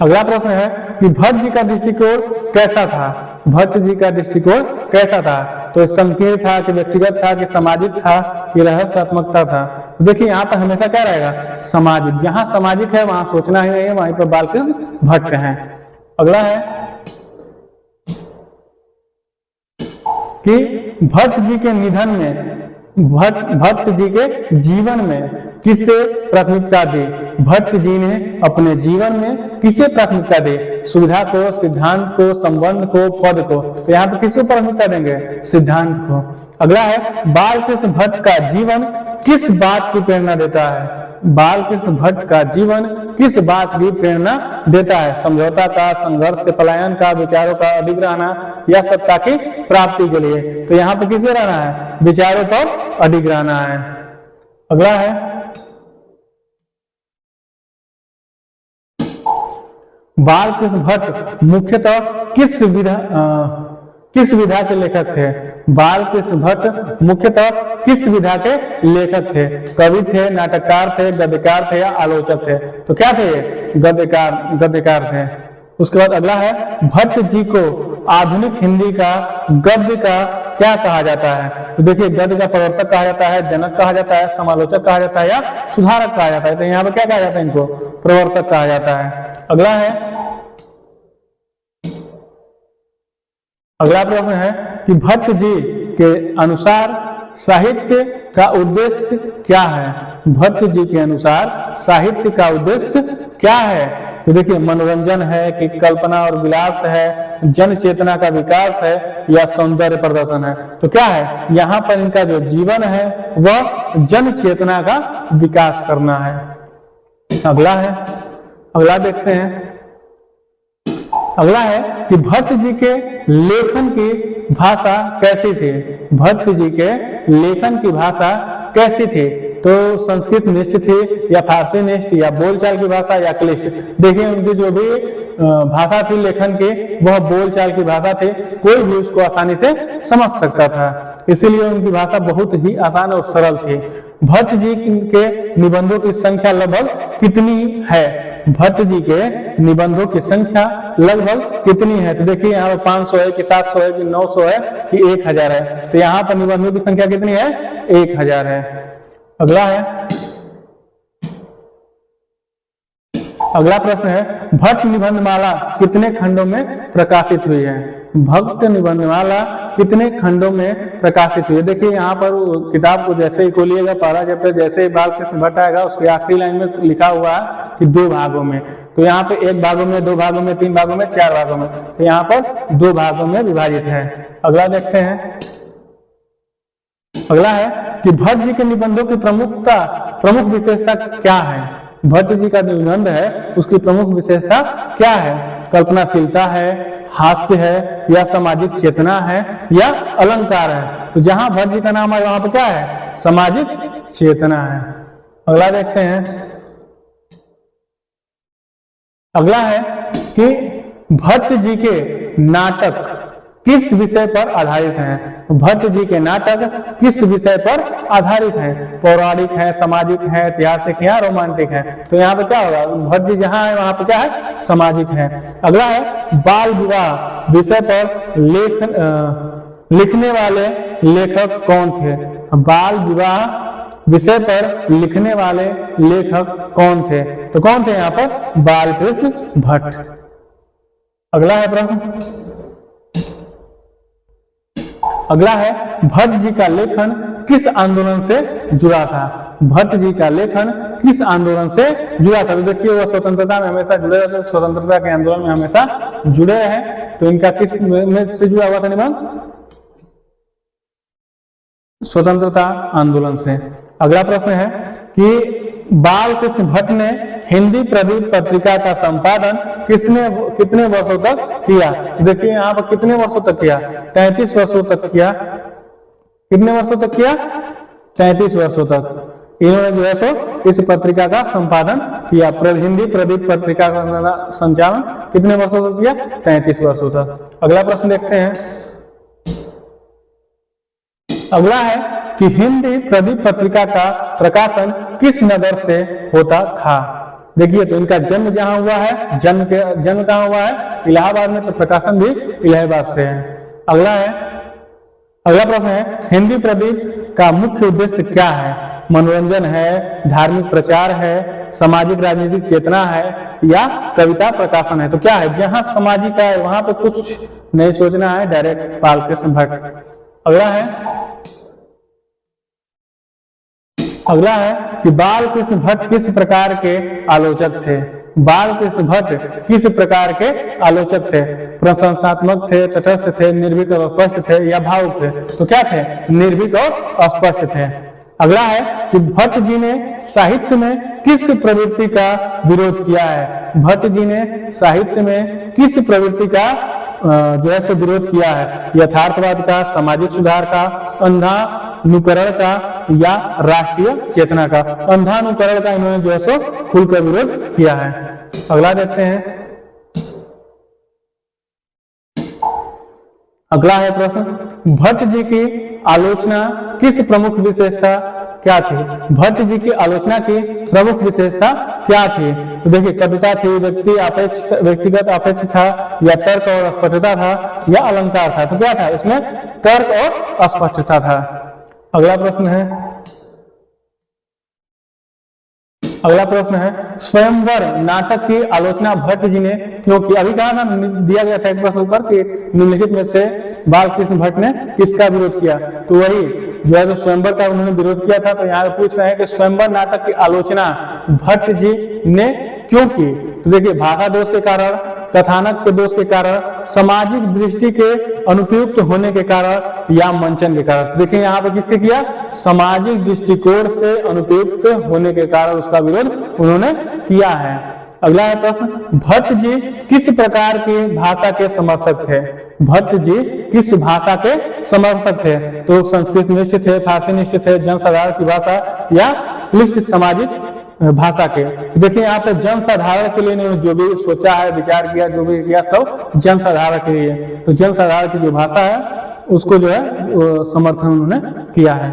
अगला प्रश्न है कि भट्ट जी का दृष्टिकोण कैसा था। भट्ट जी का दृष्टिकोण कैसा था। तो संकीर्ण था, कि व्यक्तिगत था, कि सामाजिक था, कि रहस्यात्मकता था। तो देखिए यहाँ पर हमेशा क्या रहेगा, सामाजिक। जहां सामाजिक है वहां सोचना ही नहीं है, वहीं पर बालकृष्ण भट्ट हैं। अगला है कि भट्ट जी के निधन में, भट्ट जी के जीवन में किसे प्राथमिकता दी? भट्ट जी ने अपने जीवन में किसे प्राथमिकता दी? सुविधा को, सिद्धांत को, संबंध को, पद को। तो यहाँ पे किसको प्राथमिकता देंगे? सिद्धांत को। अगला है, बालकृष्ण भट्ट का जीवन किस बात की प्रेरणा देता है? बालकृष्ण भट्ट का जीवन किस बात की प्रेरणा देता है? समझौता का, संघर्ष से पलायन का, विचारों का अधिग्रहण या सत्ता की प्राप्ति के लिए? तो यहाँ पे किसे रहना है? विचारों पर अडिग रहना है। अगला है, बालकृष्ण भट्ट मुख्यतः किस विधा के लेखक थे? बालकृष्ण भट्ट मुख्यतः किस विधा के लेखक थे? कवि थे, नाटककार थे, गद्यकार थे या आलोचक थे? तो क्या थे ये? गद्यकार थे। उसके बाद अगला है, भट्ट जी को आधुनिक हिंदी का गद्य का क्या कहा जाता है? तो देखिए, गद्य का प्रवर्तक कहा जाता है, जनक कहा जाता है, समालोचक कहा जाता है या सुधारक कहा जाता है? तो यहाँ पे क्या कहा जाता है? इनको प्रवर्तक कहा जाता है। अगला है, अगला प्रश्न है कि भट्ट जी के अनुसार साहित्य का उद्देश्य क्या है? भट्ट जी के अनुसार साहित्य का उद्देश्य क्या है? तो देखिए, मनोरंजन है कि कल्पना और विलास है, जन चेतना का विकास है या सौंदर्य प्रदर्शन है? तो क्या है? यहाँ पर इनका जो जीवन है वह जन चेतना का विकास करना है। अगला है, अगला देखते हैं। अगला है कि भट्ट जी के लेखन की भाषा कैसी थी? भट्ट जी के लेखन की भाषा कैसी थी? तो संस्कृत निष्ठ थी या फारसी निष्ठ या बोलचाल की भाषा या क्लिष्ट? देखिए, उनकी जो भी भाषा थी लेखन की, वह बोलचाल की भाषा थी, कोई भी उसको आसानी से समझ सकता था, इसीलिए उनकी भाषा बहुत ही आसान और सरल थी। भट्ट जी के निबंधों की संख्या लगभग कितनी है? भट्ट जी के निबंधों की संख्या लगभग कितनी है? तो देखिए, यहाँ पर 500 है कि 700 है कि 900 है कि 1000 है? तो यहाँ पर निबंधों की संख्या कितनी है? 1000 है। अगला है, अगला प्रश्न है, भट्ट निबंधमाला कितने खंडों में प्रकाशित हुई है? भट्ट निबंधमाला कितने खंडों में प्रकाशित हुई है? देखिए, यहाँ पर किताब को जैसे ही खोलिएगा, पहला चैप्टर जैसे ही बालकृष्ण भट्ट आएगा, उसकी आखिरी लाइन में लिखा हुआ है कि 2 भागों में। तो यहाँ पे 1 भागों में, 2 भागों में, 3 भागों में, 4 भागों में। तो यहाँ पर 2 भागों में विभाजित है। अगला देखते हैं। अगला है कि भट्ट जी के निबंधों की प्रमुख विशेषता क्या है? भट्ट जी का निबंध है उसकी प्रमुख विशेषता क्या है? कल्पनाशीलता है, हास्य है या सामाजिक चेतना है या अलंकार है? तो जहां भट्ट जी का नाम है वहां पर क्या है? सामाजिक चेतना है। अगला देखते हैं। अगला है कि भट्ट जी के नाटक किस विषय पर आधारित हैं? भट्ट जी के नाटक किस विषय पर आधारित हैं? पौराणिक है, सामाजिक है, ऐतिहासिक या रोमांटिक है? तो यहाँ पे क्या होगा? भट्ट जी जहां है वहां पे क्या है? सामाजिक है। अगला है, बाल विवाह विषय पर लिखने वाले लेखक कौन थे? बाल विवाह विषय पर लिखने वाले लेखक कौन थे? तो कौन थे यहाँ पर? बालकृष्ण भट्ट। अगला है प्रश्न, अगला है, भट्ट जी का लेखन किस आंदोलन से जुड़ा था? भट्ट जी का लेखन किस आंदोलन से जुड़ा था? तो देखिए, वह स्वतंत्रता में हमेशा जुड़े रहते हैं, स्वतंत्रता के आंदोलन में हमेशा जुड़े हैं। तो इनका किस में से जुड़ा हुआ था निबंध? स्वतंत्रता आंदोलन से। अगला प्रश्न है कि बालकृष्ण भट्ट ने हिंदी प्रदीप पत्रिका का संपादन कितने वर्षों तक किया? देखिए, यहाँ पर कितने वर्षों तक किया? 33 वर्षों तक किया। कितने वर्षों तक किया? 33 वर्षों तक इन्होंने जो है सो इस पत्रिका का संपादन किया। हिंदी प्रदीप पत्रिका का संचालन कितने वर्षों तक किया? 33 वर्षों तक। अगला प्रश्न देखते हैं। अगला है कि हिंदी प्रदीप पत्रिका का प्रकाशन किस नगर से होता था? देखिए, तो इनका जन्म जहां हुआ है, जन्म कहां हुआ है? इलाहाबाद में, तो प्रकाशन भी इलाहाबाद से है। अगला है, अगला प्रश्न है, हिंदी प्रदीप का मुख्य उद्देश्य क्या है? मनोरंजन है, धार्मिक प्रचार है, सामाजिक राजनीतिक चेतना है या कविता प्रकाशन है? तो क्या है? जहां सामाजिक है वहां पे कुछ नहीं सोचना है, डायरेक्ट बालकृष्ण भट्ट। अगला है, अगला है कि बालकृष्ण भट्ट किस प्रकार के आलोचक थे। बालकृष्ण भट्ट किस प्रकार के आलोचक थे। प्रशंसात्मक थे, तटस्थ थे, निर्भीक और स्पष्ट थे या भावुक थे। तो क्या थे, निर्भीक और स्पष्ट थे। अगला है कि भट्ट जी ने साहित्य में किस प्रवृत्ति का विरोध किया है। भट्ट जी ने साहित्य में किस प्रवृत्ति का जो है सो विरोध किया है। यथार्थवाद का, सामाजिक सुधार का, अंधानुकरण का या राष्ट्रीय चेतना का। अंधानुकरण का इन्होंने जो है सो खुलकर विरोध किया है। अगला देखते हैं। अगला है प्रश्न, भट्ट जी की आलोचना किस प्रमुख विशेषता क्या थी। भट्ट जी की आलोचना की प्रमुख विशेषता क्या थी। तो देखिए, कविता थी, व्यक्तिगत अपेक्ष था या तर्क और स्पष्टता था या अलंकार था। तो क्या था, इसमें तर्क और स्पष्टता था। अगला प्रश्न है स्वयंवर नाटक की आलोचना भट्ट जी ने क्यों की। अभी कहा ना, दिया गया था एक प्रश्न पर कि निम्नलिखित में से बालकृष्ण भट्ट ने किसका विरोध किया। तो वही जो है तो स्वयंवर का उन्होंने विरोध किया था। तो यहाँ पूछ रहे हैं कि स्वयंवर नाटक की आलोचना भट्ट जी ने क्यों की। तो देखिए, भाषा दोष के कारण, कथानक के दोष के कारण, सामाजिक दृष्टि के अनुपयुक्त होने के कारण या मंचन के कारण। देखिए यहाँ पे किसके किया, सामाजिक दृष्टिकोण से अनुपयुक्त होने के कारण उसका विरोध उन्होंने किया है। अगला है प्रश्न, भट्ट जी किस प्रकार की भाषा के समर्थक थे। भट्ट जी किस भाषा के समर्थक थे। तो संस्कृत निष्ठ थे, फारसी निष्ठ थे, जनसाधारण की भाषा या क्लिष्ट सामाजिक भाषा के। देखिए यहाँ पे जनसाधारण के लिए इन्होंने जो भी सोचा है, विचार किया, जो भी किया, सब जनसाधारण के लिए। तो जनसाधारण की जो भाषा है उसको जो है समर्थन उन्होंने किया है।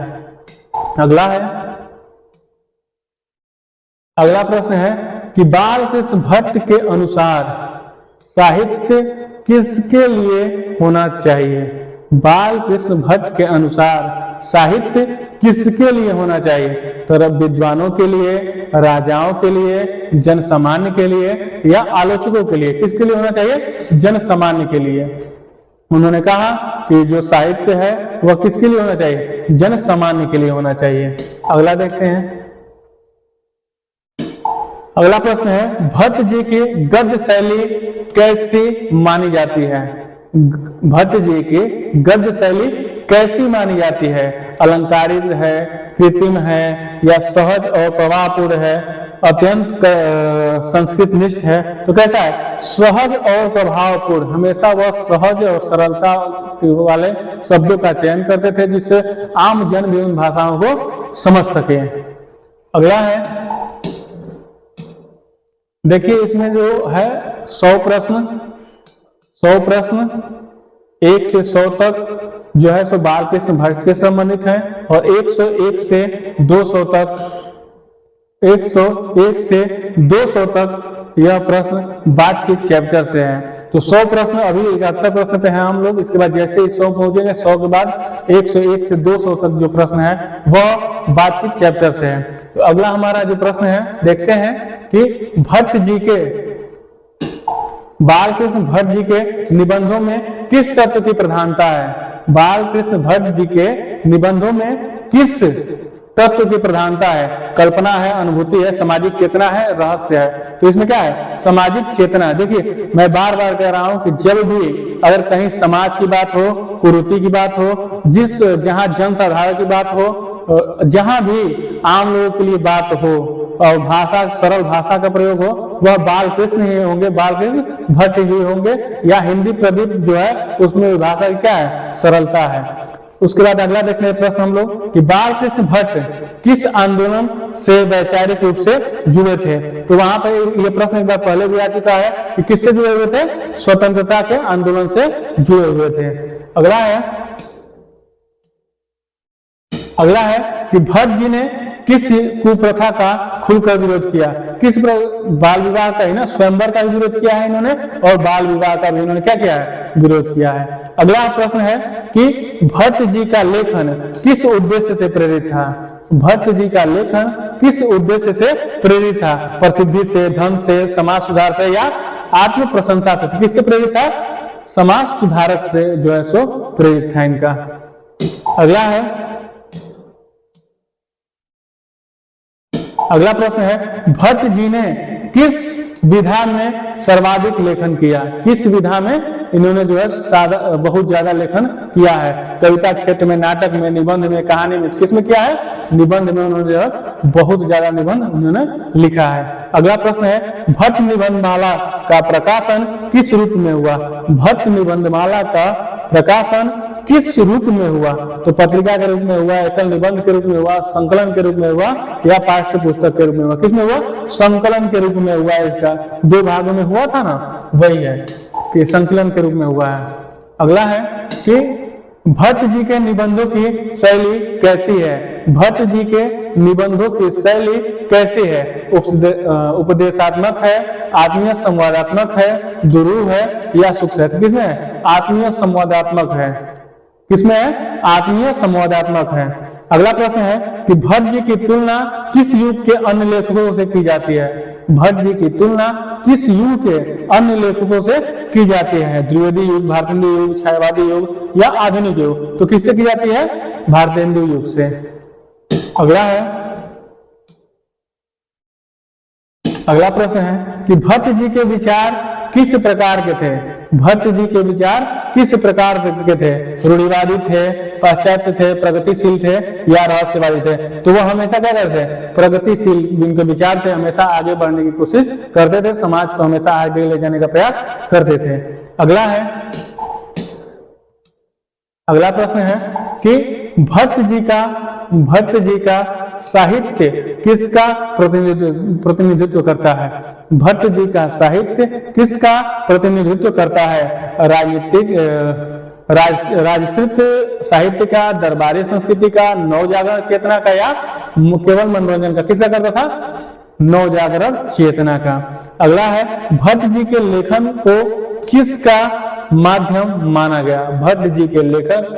अगला प्रश्न है कि बालकृष्ण भट्ट के अनुसार साहित्य किसके लिए होना चाहिए। बालकृष्ण भट्ट के अनुसार साहित्य किसके लिए होना चाहिए। तो विद्वानों के लिए, राजाओं के लिए, जन सामान्य के लिए या आलोचकों के लिए। किसके लिए होना चाहिए, जन सामान्य के लिए। उन्होंने कहा कि जो साहित्य है वह किसके लिए होना चाहिए, जन सामान्य के लिए होना चाहिए। अगला देखते हैं। अगला प्रश्न है, भट्ट जी की गद्य शैली कैसी मानी जाती है। भट्ट जी की गद्य शैली कैसी मानी जाती है। अलंकारिक है, कृत्रिम है या सहज और प्रवाहपूर्ण है, अत्यंत संस्कृत निष्ठ है। तो कैसा है, सहज और प्रभावपूर्ण। हमेशा वह सहज और सरलता वाले शब्दों का चयन करते थे जिससे आम जन भी उन भाषाओं को समझ सके। अगला है, देखिए इसमें जो है 100 प्रश्न 1 से 100 तक जो है सो बालकृष्ण भट्ट के संबंधित है और 101 से 200 तक 101 से 200 तक यह प्रश्न बातचीत चैप्टर से है। तो 100 प्रश्न, अभी 71 प्रश्न पे हैं हम लोग। इसके बाद जैसे ही 100 पहुंचेंगे, 100 के बाद 101 से 200 तक जो प्रश्न है वह बातचीत चैप्टर से है। तो अगला हमारा जो प्रश्न है, देखते हैं कि बालकृष्ण भट्ट जी के निबंधों में किस तत्व की प्रधानता है। बालकृष्ण भट्ट जी के निबंधों में किस तत्व की प्रधानता है। कल्पना है, अनुभूति है, सामाजिक चेतना है, रहस्य है। तो इसमें क्या है, सामाजिक चेतना। देखिए मैं बार बार कह रहा हूं कि जब भी अगर कहीं समाज की बात हो, कुरीति की बात हो, जहां जनसाधारण की बात हो, जहां भी आम लोगों के लिए बात हो और भाषा, सरल भाषा का प्रयोग हो, वह बालकृष्ण ही होंगे, बालकृष्ण भट्ट ही होंगे। या हिंदी प्रदीप जो है उसमें भाषा क्या है, सरलता है। उसके बाद अगला देखने प्रश्न हम लोग कि बालकृष्ण भट्ट किस आंदोलन से वैचारिक रूप से जुड़े थे। तो वहां पर यह प्रश्न एक बार पहले भी आ चुका है कि किससे जुड़े हुए थे, स्वतंत्रता के आंदोलन से जुड़े हुए थे। अगला है कि भट्ट जी ने किस कुप्रथा का खुलकर विरोध किया। किस बाल विवाह का ही ना, स्वयंवर का भी विरोध किया है इन्होंने और बाल विवाह का भी इन्होंने क्या किया है, विरोध किया है। अगला प्रश्न है कि भट्ट जी का लेखन किस उद्देश्य से प्रेरित था। भट्ट जी का लेखन किस उद्देश्य से प्रेरित था। प्रसिद्धि से, धन से, समाज सुधार से या आत्म प्रशंसा से। किससे प्रेरित था, समाज सुधारक से जो है सो प्रेरित था इनका। अगला है अगला प्रश्न है, भट्ट जी ने किस विधा में सर्वाधिक लेखन किया? किस विधा में इन्होंने जो है बहुत ज्यादा लेखन किया है? कविता क्षेत्र में, नाटक में, निबंध में, कहानी में, किसमें किया है? निबंध में उन्होंने जो है बहुत ज्यादा निबंध उन्होंने लिखा है। अगला प्रश्न है, भट्ट निबंधमाला का प्रकाशन किस रूप में हुआ? भट्ट निबंधमाला का प्रकाशन किस रूप में हुआ? तो पत्रिका के रूप में हुआ, एकल निबंध के रूप में हुआ, संकलन के रूप में हुआ, या पाठ्य पुस्तक के रूप में हुआ? किसमें हुआ? संकलन के रूप में हुआ। इसका 2 भागों में हुआ था ना, वही है कि संकलन के रूप में हुआ है। अगला है कि भट्ट जी के निबंधों की शैली कैसी है? भट्ट जी के निबंधों की शैली कैसी है? उपदेशात्मक है, आत्मीय संवादात्मक है, दुरूह है, या सुख है? किसमें है? आत्मीय संवादात्मक है। किसमें है? आत्मीय संवादात्मक है। अगला प्रश्न है कि भट्ट जी की तुलना किस युग के अन्य लेखकों से की जाती है? भट्ट जी की तुलना किस युग के अन्य लेखकों से की जाती है? द्विवेदी युग, भारतेंदु युग, छायावादी युग, या आधुनिक युग? तो किससे की जाती है? भारतेंदु युग से। अगला है, अगला प्रश्न है कि भट्ट जी के विचार किस प्रकार के थे? भट्ट जी के विचार किस प्रकार के थे? रूढ़िवादी थे, पाश्चात्य थे, प्रगतिशील थे, या रहस्यवादी थे? तो वो हमेशा क्या करते थे? प्रगतिशील जिनके विचार थे, हमेशा आगे बढ़ने की कोशिश करते थे, समाज को हमेशा आगे ले जाने का प्रयास करते थे। अगला है, अगला प्रश्न है कि भट्ट जी का साहित्य किसका प्रतिनिधित्व करता है? भट्ट जी का साहित्य किसका प्रतिनिधित्व करता है? राजनीतिक, राजसिक साहित्य का, दरबारी संस्कृति का, नवजागरण चेतना का, या केवल मनोरंजन का? किसका करता था? नवजागरण चेतना का। अगला है, भट्ट जी के लेखन को किसका माध्यम माना गया? भट्ट जी के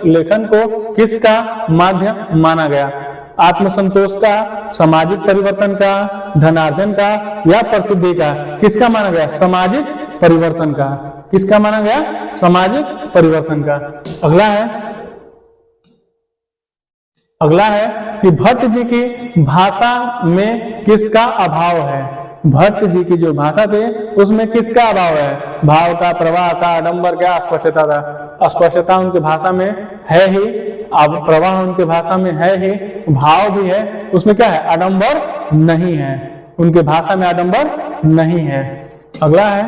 लेखन को किसका माध्यम माना गया? आत्मसंतोष का, सामाजिक परिवर्तन का, धनार्जन का, या प्रसिद्धि का? किसका माना गया? सामाजिक परिवर्तन का। किसका माना गया? सामाजिक परिवर्तन का। अगला है, अगला है कि भट्ट जी की भाषा में किसका अभाव है? भट्ट जी की जो भाषा थे उसमें किसका अभाव है? भाव का, प्रवाह का, आडंबर का, अस्पष्टता का? अस्पष्टता उनकी भाषा में है ही, अब प्रवाह उनके भाषा में है ही, भाव भी है, उसमें क्या है? आडंबर नहीं है, उनके भाषा में आडंबर नहीं है। अगला है,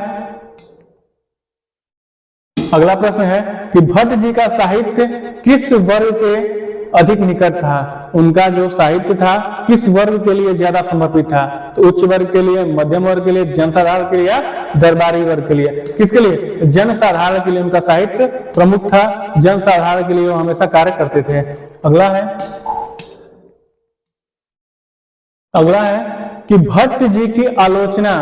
अगला प्रश्न है कि भट्ट जी का साहित्य किस वर्ग के अधिक निकट था? उनका जो साहित्य था किस वर्ग के लिए ज्यादा समर्पित था? तो उच्च वर्ग के लिए, मध्यम वर्ग के लिए, जनसाधारण के लिए, या दरबारी वर्ग के लिए? किसके लिए? जनसाधारण के लिए उनका साहित्य प्रमुख था, जनसाधारण के लिए वो हमेशा कार्य करते थे। अगला है, अगला है कि भट्ट जी की आलोचना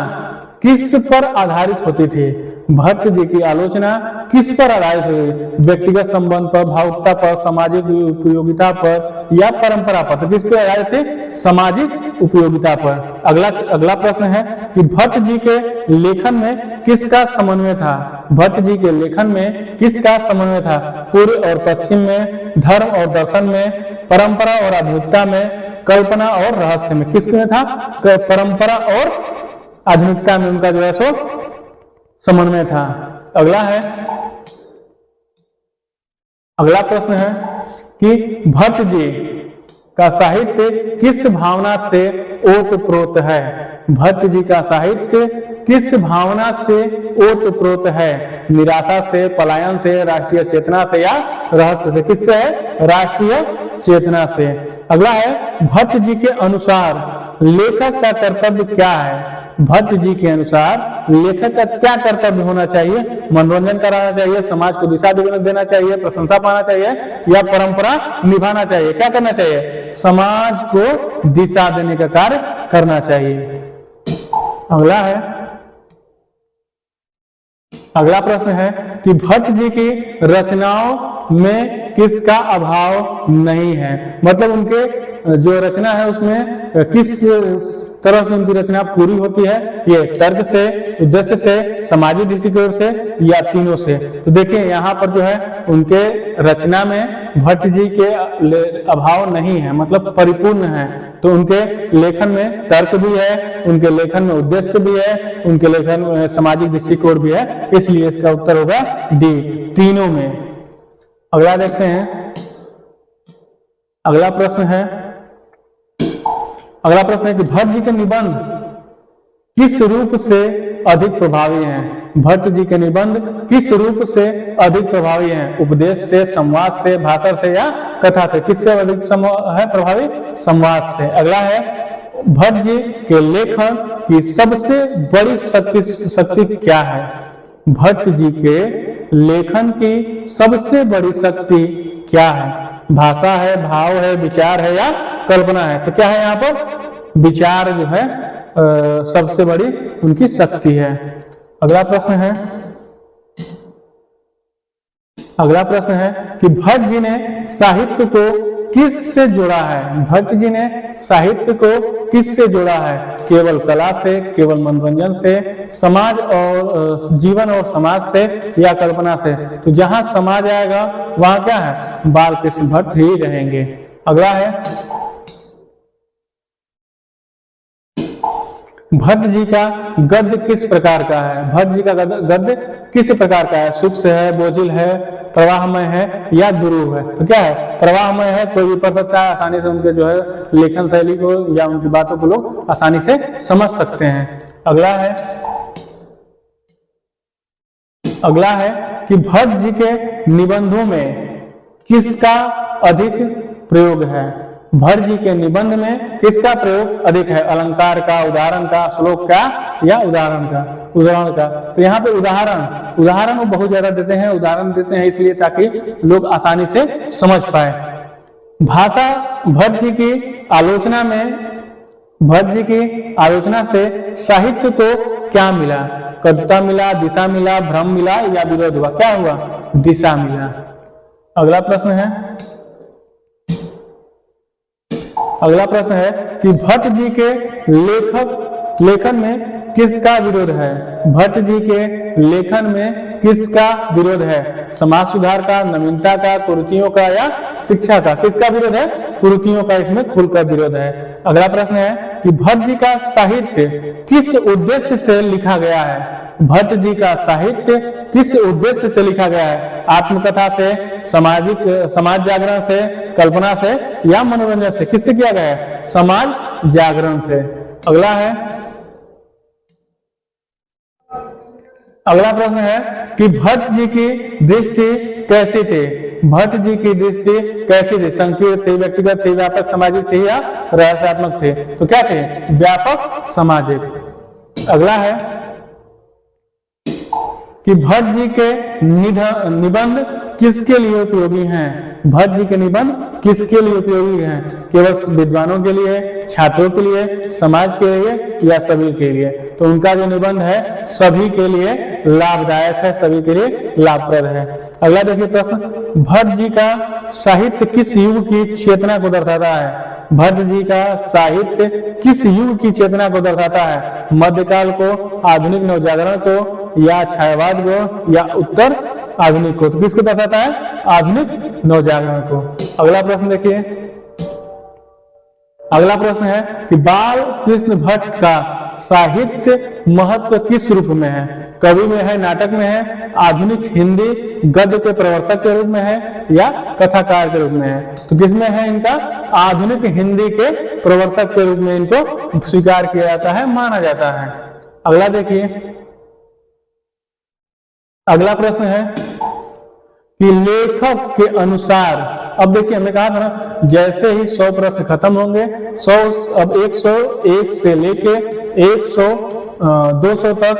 किस पर आधारित होती थी? भट्ट जी की आलोचना किस पर आधारित हुई? व्यक्तिगत संबंध पर, भावुकता पर, सामाजिक उपयोगिता पर, या परंपरा पर? तो किस पर आधारित थे? सामाजिक उपयोगिता पर। अगला प्रश्न है कि भट्ट जी के लेखन में किसका समन्वय था? भट्ट जी के लेखन में किसका समन्वय था? पूर्व और पश्चिम में, धर्म और दर्शन में, परंपरा और आधुनिकता में, कल्पना और रहस्य में? किसमें था? परंपरा और आधुनिकता में उनका जो है सो समन्वय था। अगला है, अगला प्रश्न है कि भट्ट जी का साहित्य किस भावना से ओतप्रोत है? भट्ट जी का साहित्य किस भावना से ओतप्रोत है? निराशा से, पलायन से, राष्ट्रीय चेतना से, या रहस्य से? किससे है? राष्ट्रीय चेतना से। अगला है, भट्ट जी के अनुसार लेखक का कर्तव्य क्या है? भट्ट जी के अनुसार लेखक का क्या कर्तव्य होना चाहिए? मनोरंजन कराना चाहिए, समाज को दिशा देना चाहिए, प्रशंसा पाना चाहिए, या परंपरा निभाना चाहिए? क्या करना चाहिए? समाज को दिशा देने का कार्य करना चाहिए। अगला है, अगला प्रश्न है कि भट्ट जी की रचनाओं में किसका अभाव नहीं है? मतलब उनके जो रचना है उसमें किस तरह से उनकी रचना पूरी होती है? ये तर्क से, उद्देश्य से, सामाजिक दृष्टिकोण से, या तीनों से? तो देखिए यहाँ पर जो है उनके रचना में भट्ट जी के अभाव नहीं है, मतलब परिपूर्ण है। तो उनके लेखन में तर्क भी है, उनके लेखन में उद्देश्य भी है, उनके लेखन में सामाजिक दृष्टिकोण भी है, इसलिए इसका उत्तर होगा डी, तीनों में। अगला देखते हैं, अगला प्रश्न है कि भट्ट जी के निबंध किस रूप से अधिक प्रभावी हैं? भट्ट जी के निबंध किस रूप से अधिक प्रभावी हैं? उपदेश से, संवाद से, भाषण से या कथा से? किससे अधिक है प्रभावी? संवाद से। अगला है, भट्ट जी के लेखन की सबसे बड़ी शक्ति क्या है? भट्ट जी के लेखन की सबसे बड़ी शक्ति क्या है? भाषा है, भाव है, विचार है या कल्पना है? तो क्या है यहाँ पर? विचार जो है सबसे बड़ी उनकी शक्ति है। अगला प्रश्न है कि भट्ट जी ने साहित्य को किससे जोड़ा है? भट्ट जी ने साहित्य को किससे जोड़ा है? केवल कला से, केवल मनोरंजन से, समाज और जीवन और समाज से या कल्पना से? तो जहां समाज आएगा वहां क्या है? बालकृष्ण भट्ट ही रहेंगे। अगला है, भट्ट जी का गद्य किस प्रकार का है? भट्ट जी का गद्य किस प्रकार का है? सूक्ष्म है, बोझिल है, प्रवाहमय है या दुरूह है? तो क्या है? प्रवाहमय है, कोई भी पढ़ सकता है, आसानी से उनके जो है लेखन शैली को या उनकी बातों को लोग आसानी से समझ सकते हैं। अगला है कि भट्ट जी के निबंधों में किसका अधिक प्रयोग है? भट्ट जी के निबंध में किसका प्रयोग अधिक है? अलंकार का, उदाहरण का, श्लोक का या उदाहरण का? तो यहाँ पे उदाहरण वो बहुत ज्यादा देते हैं। उदाहरण देते हैं इसलिए ताकि लोग आसानी से समझ पाए। भाषा, भट्ट जी की आलोचना से साहित्य को क्या मिला? कविता मिला, दिशा मिला, भ्रम मिला या विरोध हुआ? क्या हुआ? दिशा मिला। अगला प्रश्न है कि भट्ट जी के लेखन में किसका विरोध है? भट्ट जी के लेखन में किसका विरोध है? समाज सुधार का, नवीनता का, कुरीतियों का या शिक्षा का? किसका विरोध है? कुरीतियों का इसमें खुलकर विरोध है। अगला प्रश्न है कि भट्ट जी का साहित्य किस उद्देश्य से लिखा गया है? भट्ट जी का साहित्य किस उद्देश्य से लिखा गया है? आत्मकथा से, समाज जागरण से, कल्पना से या मनोरंजन से? किससे किया गया है? समाज जागरण से। अगला प्रश्न है कि भट्ट जी की दृष्टि कैसी थी? भट्ट जी की दृष्टि कैसी थी? संकीर्ण थी, व्यक्तिगत थी, व्यापक सामाजिक थी या रहस्यात्मक थी? तो क्या थे? व्यापक सामाजिक। अगला है कि भट्ट जी के निबंध किसके लिए उपयोगी हैं? भट्ट जी के निबंध किसके लिए उपयोगी हैं? केवल विद्वानों के लिए, छात्रों के लिए, समाज के लिए या सभी के लिए? तो उनका जो निबंध है सभी के लिए लाभदायक है, सभी के लिए लाभप्रद है। अगला देखिए प्रश्न, भट्ट जी का साहित्य किस युग की चेतना को दर्शाता है? भट्ट जी का साहित्य किस युग की चेतना को दर्शाता है? मध्यकाल को, आधुनिक नवजागरण को या छायावाद को या उत्तर आधुनिक को? तो किसको दर्शाता है? आधुनिक नवजागरण को। अगला प्रश्न देखिए, अगला प्रश्न है कि बालकृष्ण भट्ट का साहित्य महत्व किस रूप में है? कवि में है, नाटक में है, आधुनिक हिंदी गद्य के प्रवर्तक के रूप में है या कथाकार के रूप में है? तो किसमें है इनका? आधुनिक हिंदी के प्रवर्तक के रूप में इनको स्वीकार किया जाता है, माना जाता है। अगला देखिए, अगला प्रश्न है कि लेखक के अनुसार, अब देखिए हमने कहा था ना जैसे ही 100 प्रश्न खत्म होंगे, 101 से लेके 200 तक,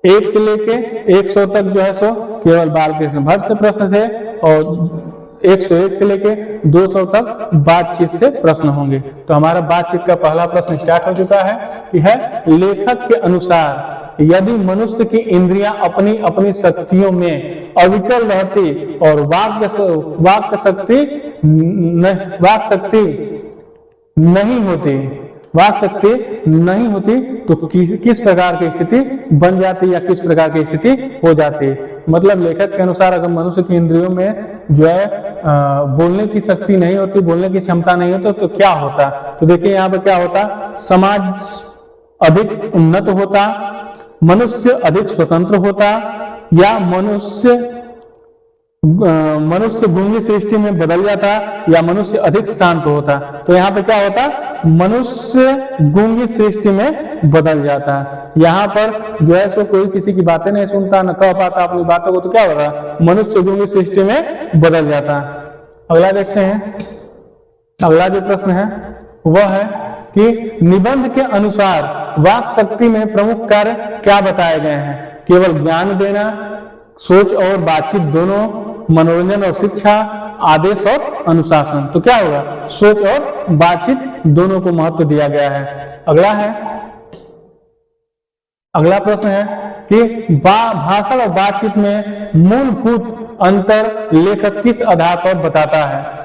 1 से लेके 100 तक जो है सो केवल बालकृष्ण भट्ट से प्रश्न थे और 101 से लेके 200 तक बातचीत से प्रश्न होंगे। तो हमारा बातचीत का पहला प्रश्न स्टार्ट हो चुका है कि है लेखक के अनुसार यदि मनुष्य की इंद्रियां अपनी अपनी शक्तियों में अविकल रहती और वाक शक्ति नहीं होती तो किस प्रकार की स्थिति बन जाती या किस प्रकार की स्थिति हो जाती? मतलब लेखक के अनुसार अगर मनुष्य की इंद्रियों में जो है बोलने की शक्ति नहीं होती, बोलने की क्षमता नहीं होती, तो क्या होता? तो देखिए यहाँ पे क्या होता, समाज अधिक उन्नत होता, मनुष्य अधिक स्वतंत्र होता, या मनुष्य गूंगी सृष्टि में बदल जाता, या मनुष्य अधिक शांत होता। तो यहाँ पे क्या होता, मनुष्य गूंगी सृष्टि में बदल जाता। यहाँ पर जो है सो कोई किसी की बातें नहीं सुनता, न कह पाता अपनी बातों को, तो क्या होगा, मनुष्य गूंगी सृष्टि में बदल जाता। अगला देखते हैं, अगला जो प्रश्न है वह है कि निबंध के अनुसार वाक शक्ति में प्रमुख कार्य क्या बताए गए हैं? केवल ज्ञान देना, सोच और बातचीत दोनों, मनोरंजन और शिक्षा, आदेश और अनुशासन। तो क्या होगा, सोच और बातचीत दोनों को महत्व दिया गया है। अगला प्रश्न है कि भाषण और बातचीत में मूलभूत अंतर लेखक किस आधार पर बताता है?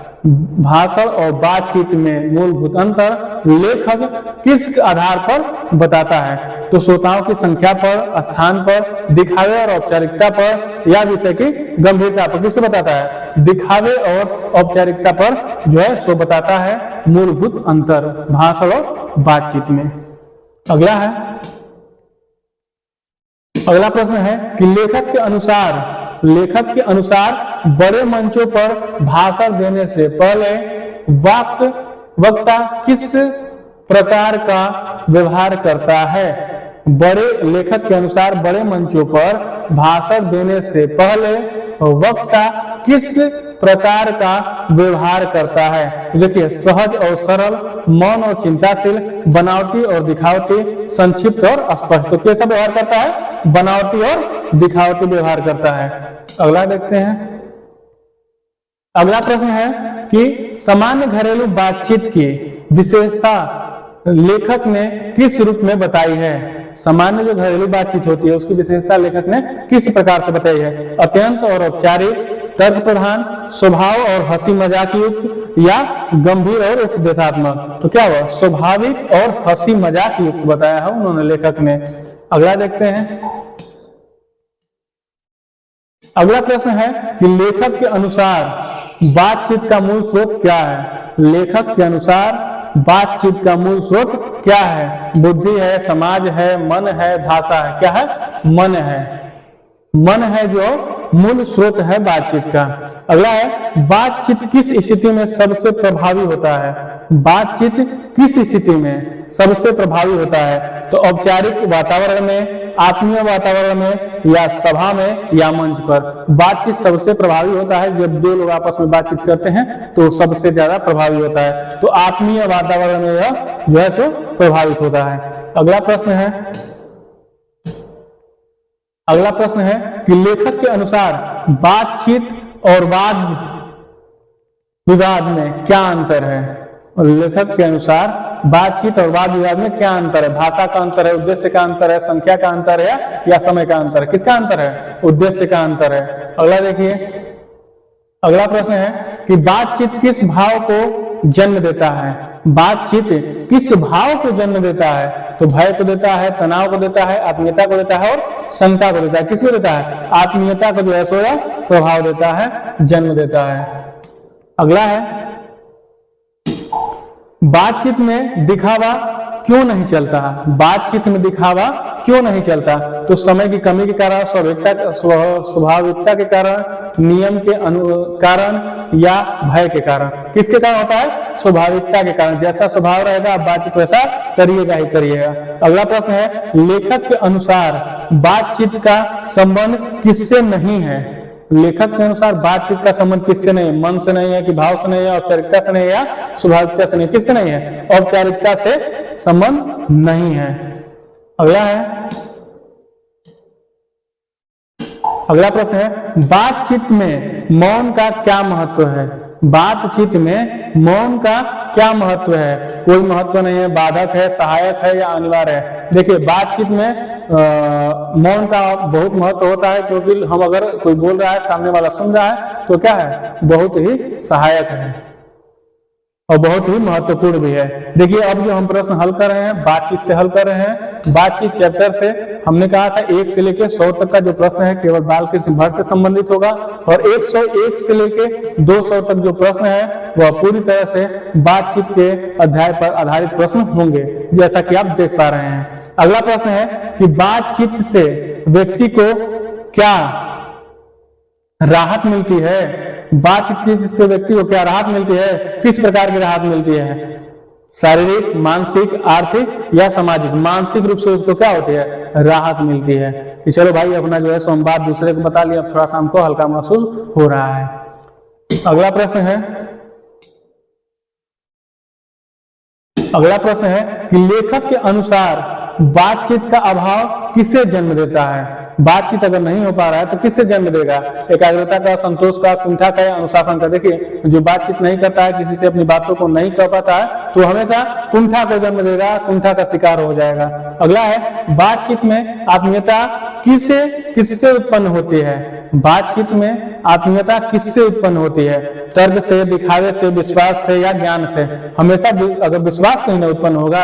भाषण और बातचीत में मूलभूत अंतर लेखक किस आधार पर बताता है? तो श्रोताओं की संख्या पर, स्थान पर, दिखावे और औपचारिकता पर, या विषय की गंभीरता पर। किसको बताता है? दिखावे और औपचारिकता पर जो है सो बताता है मूलभूत अंतर भाषण और बातचीत में। अगला प्रश्न है कि लेखक के अनुसार बड़े मंचों पर भाषण देने से पहले वक्ता किस प्रकार का व्यवहार करता है? लेखक के अनुसार बड़े मंचों पर भाषण देने से पहले वक्ता किस प्रकार का व्यवहार करता है? देखिए, सहज और सरल, मौन और चिंताशील, बनावटी और दिखावटी, संक्षिप्त और स्पष्ट। तो कैसा व्यवहार करता है? बनावटी और दिखावटी व्यवहार करता है। अगला देखते हैं, अगला प्रश्न है कि सामान्य घरेलू बातचीत की विशेषता लेखक ने किस रूप में बताई है? सामान्य जो घरेलू बातचीत होती है उसकी विशेषता लेखक ने किस प्रकार से बताई है? अत्यंत और औपचारिक, तर्क प्रधान, स्वभाव और हंसी मजाक युक्त, या गंभीर और उपदेशात्मक। तो क्या हुआ, स्वाभाविक और हंसी मजाक युक्त बताया है उन्होंने, लेखक ने। अगला देखते हैं, अगला प्रश्न है कि लेखक के अनुसार बातचीत का मूल स्रोत क्या है? लेखक के अनुसार बातचीत का मूल स्रोत क्या है? बुद्धि है, समाज है, मन है, भाषा है? क्या है? मन है। मन है जो मूल स्रोत है बातचीत का। अगला है, बातचीत किस स्थिति में सबसे प्रभावी होता है? बातचीत किस स्थिति में सबसे प्रभावी होता है? तो औपचारिक वातावरण में, आत्मीय वातावरण में, या सभा में, या मंच पर। बातचीत सबसे प्रभावी होता है जब दो लोग आपस में बातचीत करते हैं, तो सबसे ज्यादा प्रभावी होता है। तो आत्मीय वातावरण में यह जो है सो प्रभावित होता है। अगला प्रश्न है कि लेखक के अनुसार बातचीत और वाद विवाद में क्या अंतर है? लेखक के अनुसार बातचीत और वाद विवाद में क्या अंतर है? भाषा का अंतर है, उद्देश्य का अंतर है, संख्या का अंतर है, या समय का अंतर है? किसका अंतर है? उद्देश्य का अंतर है। अगला देखिए, अगला प्रश्न है कि बातचीत किस भाव को जन्म देता है? बातचीत किस भाव को जन्म देता है? तो भय को देता है, तनाव को देता है, आत्मीयता को देता है, और शंका को देता है। किसको देता है? आत्मीयता को जो है सो प्रभाव देता है, जन्म देता है। अगला है, बातचीत में दिखावा क्यों नहीं चलता? बातचीत में दिखावा क्यों नहीं चलता? तो समय की कमी के कारण, स्वाभाविकता के कारण, नियम के कारण, या भय के कारण? किसके कारण होता है? स्वाभाविकता के कारण। जैसा स्वभाव रहेगा आप बातचीत वैसा करिएगा ही करिएगा। अगला प्रश्न है, लेखक के अनुसार बातचीत का संबंध किससे नहीं है? लेखक के अनुसार बातचीत का संबंध किससे नहीं है? मन से नहीं है, कि भाव से नहीं है, औपचारिकता से नहीं है, या स्वाभाविकता से नहीं? किससे नहीं है? औपचारिकता से संबंध नहीं है। अगला प्रश्न है, बातचीत में मौन का क्या महत्व है? बातचीत में मौन का क्या महत्व है? कोई महत्व नहीं है, बाधक है, सहायक है, या अनिवार्य है? देखिए, बातचीत में मौन का बहुत महत्व होता है, क्योंकि हम अगर कोई बोल रहा है, सामने वाला सुन रहा है, तो क्या है? बहुत ही सहायक है और बहुत ही महत्वपूर्ण भी है। देखिए, अब जो हम प्रश्न हल कर रहे हैं बातचीत से हल कर रहे हैं। बातचीत चैप्टर से हमने कहा था 1 से लेकर 100 तक का जो प्रश्न है केवल बाल कृष्ण भट्ट से संबंधित होगा, और 101 से लेकर 200 तक जो प्रश्न है वह पूरी तरह से बातचीत के अध्याय पर आधारित प्रश्न होंगे, जैसा कि आप देख पा रहे हैं। अगला प्रश्न है कि बातचीत से व्यक्ति को क्या राहत मिलती है? बातचीत से व्यक्ति को क्या राहत मिलती है? किस प्रकार की राहत मिलती है? शारीरिक, मानसिक, आर्थिक या सामाजिक? मानसिक रूप से उसको क्या होती है? राहत मिलती है। कि चलो भाई अपना जो है सोमवार दूसरे को बता लिया, अब थोड़ा सा हमको हल्का महसूस हो रहा है। अगला प्रश्न है कि लेखक के अनुसार बातचीत का अभाव किसे जन्म देता है? बातचीत अगर नहीं हो पा रहा है तो किससे जन्म देगा? एकाग्रता का, संतोष का, कुंठा का या अनुशासन का? देखिए, जो बातचीत नहीं करता है, किसी से अपनी बातों को नहीं कह पाता है, तो हमेशा कुंठा को जन्म देगा, कुंठा का शिकार हो जाएगा। अगला है, बातचीत में आत्मीयता किससे उत्पन्न होती है? बातचीत में आत्मीयता किससे उत्पन्न होती है? तर्क से, दिखावे से, विश्वास से या ज्ञान से? हमेशा अगर विश्वास से नहीं उत्पन्न होगा।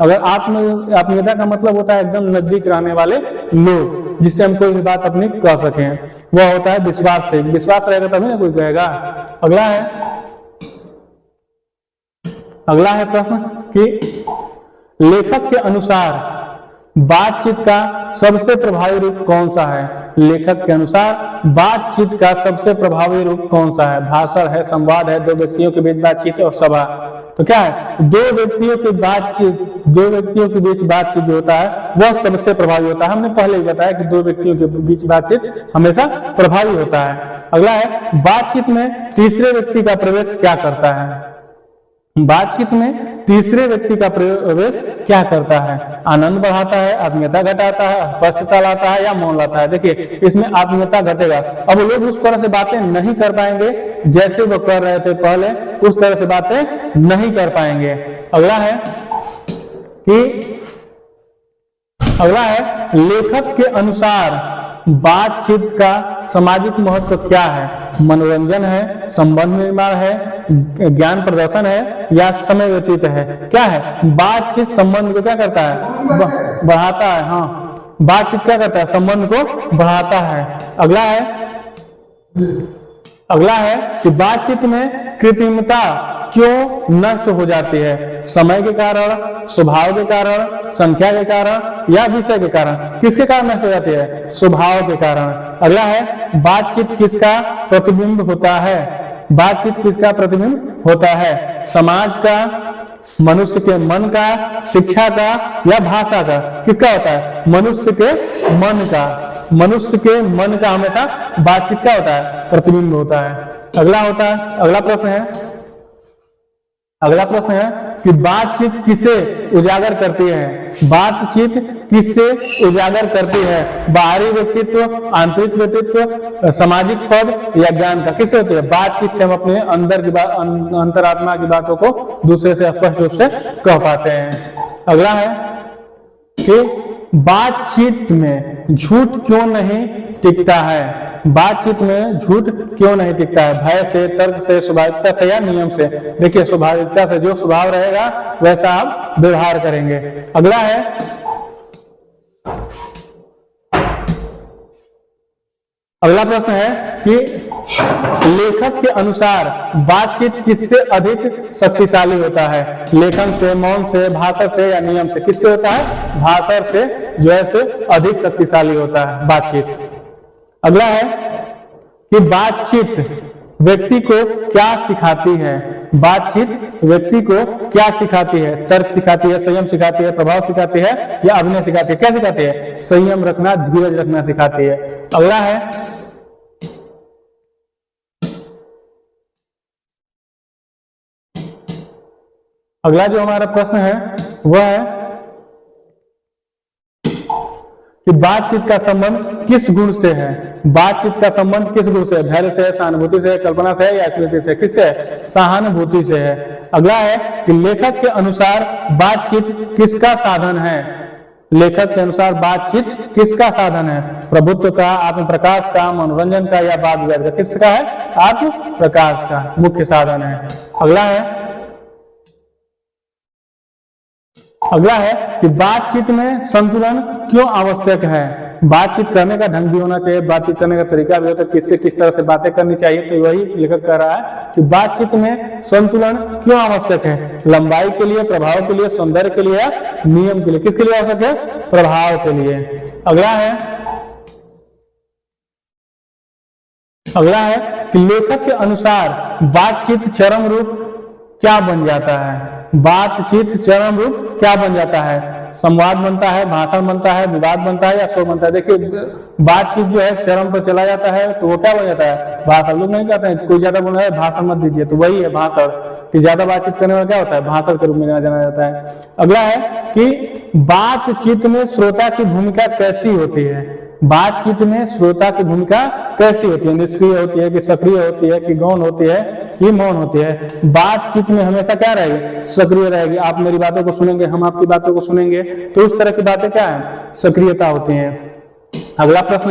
अगर आत्मीयता का मतलब होता है एकदम नजदीक रहने वाले लोग, जिससे हम कोई भी बात अपनी कह सकें, वह होता है विश्वास से। विश्वास रहेगा तभी ना कोई कहेगा। अगला है प्रश्न कि लेखक के अनुसार बातचीत का सबसे प्रभावी रूप कौन सा है? लेखक के अनुसार बातचीत का सबसे प्रभावी रूप कौन सा है? भाषण है, संवाद है, दो व्यक्तियों के बीच बातचीत और सभा? तो क्या है? दो व्यक्तियों के बीच बातचीत जो होता है वह सबसे प्रभावी होता है। हमने पहले ही बताया कि दो व्यक्तियों के बीच बातचीत हमेशा प्रभावी होता है। अगला है, बातचीत में तीसरे व्यक्ति का प्रवेश क्या करता है? बातचीत में तीसरे व्यक्ति का प्रवेश क्या करता है? आनंद बढ़ाता है, आत्मीयता घटाता है, स्पष्टता लाता है या मौन लाता है? देखिए, इसमें आत्मीयता घटेगा। अब लोग उस तरह से बातें नहीं कर पाएंगे जैसे वो कर रहे थे पहले, उस तरह से बातें नहीं कर पाएंगे। अगला है लेखक के अनुसार बातचीत का सामाजिक महत्व क्या है? मनोरंजन है, संबंध निर्माण है, ज्ञान प्रदर्शन है या समय व्यतीत है? क्या है? बातचीत संबंध को क्या करता है? बढ़ाता है। हाँ, बातचीत क्या करता है? संबंध को बढ़ाता है। अगला है कि बातचीत में कृत्रिमता क्यों नष्ट हो जाती है? समय के कारण, स्वभाव के कारण, संख्या के कारण या विषय के कारण? किसके कारण नष्ट हो जाती है? स्वभाव के कारण। अगला है, बातचीत किसका प्रतिबिंब होता है? बातचीत किसका प्रतिबिंब होता है? समाज का, मनुष्य के मन का, शिक्षा का या भाषा का? किसका होता है? मनुष्य के मन का। मनुष्य के मन का हमेशा बातचीत क्या होता है? प्रतिबिंब होता है। अगला प्रश्न है कि बातचीत किसे उजागर करती है? बातचीत किससे उजागर करती है? बाहरी व्यक्तित्व, आंतरिक व्यक्तित्व, सामाजिक पद या ज्ञान का? किससे होती है? बातचीत से हम अपने अंतरात्मा की बातों को दूसरे से स्पष्ट रूप से कह पाते हैं। अगला है कि बातचीत में झूठ क्यों नहीं टिकता है? बातचीत में झूठ क्यों नहीं टिकता है? भय से, तर्क से, स्वाभाविकता से या नियम से? देखिए, स्वाभाविकता से जो स्वभाव रहेगा वैसा आप व्यवहार करेंगे। अगला प्रश्न है कि लेखक के अनुसार बातचीत किससे अधिक शक्तिशाली होता है? लेखन से, मौन से, भाषण से या नियम से? किससे होता है? भाषण से जो है से अधिक शक्तिशाली होता है बातचीत। अगला है कि बातचीत व्यक्ति को क्या सिखाती है? बातचीत व्यक्ति को क्या सिखाती है? तर्क सिखाती है, संयम सिखाती है, प्रभाव सिखाती है या अभिनय सिखाती है? क्या सिखाती है? संयम रखना, धीरज रखना सिखाती है। अगला जो हमारा प्रश्न है वह है कि बातचीत का संबंध किस गुण से है? बातचीत का संबंध किस गुण से है? धैर्य से, सहानुभूति से, कल्पना से या स्मृति से? किससे है? सहानुभूति से है। अगला है कि लेखक के अनुसार बातचीत किसका साधन है? लेखक के अनुसार बातचीत किसका साधन है? प्रभुत्व का, आत्मप्रकाश का, मनोरंजन का या वाद विवाद का? किसका है? आत्मप्रकाश का मुख्य साधन है। अगला है अगला है कि बातचीत में संतुलन क्यों आवश्यक है। बातचीत करने का ढंग भी होना चाहिए, बातचीत करने का तरीका भी होता है, किससे किस तरह से बातें करनी चाहिए। तो वही लेखक कह रहा है कि बातचीत में संतुलन क्यों आवश्यक है। लंबाई के लिए, प्रभाव के लिए, सौंदर्य के लिए, नियम के लिए। किसके लिए आवश्यक है? प्रभाव के लिए। अगला है कि लेखक के अनुसार बातचीत चरम रूप क्या बन जाता है। बातचीत चरम रूप क्या बन जाता है? संवाद बनता है, भाषण बनता है, विवाद बनता है या शोक बनता है। देखिए बातचीत जो है चरम पर चला जाता है तो वो क्या बन जाता है? भाषण। लोग नहीं कहते हैं कोई ज्यादा बोल रहा है भाषण मत दीजिए, तो वही है भाषण कि ज्यादा बातचीत करने वाला क्या होता है? भाषण के रूप में जाना जाता है। अगला है कि बातचीत में श्रोता की भूमिका कैसी होती है। बातचीत में श्रोता की भूमिका कैसी होती है? निष्क्रिय होती है कि सक्रिय होती है कि गौण होती है कि मौन होती है? बातचीत में हमेशा क्या रहेगी? सक्रिय रहेगी। आप मेरी बातों को सुनेंगे, हम आपकी बातों को सुनेंगे, तो उस तरह की बातें क्या है? सक्रियता होती है। अगला प्रश्न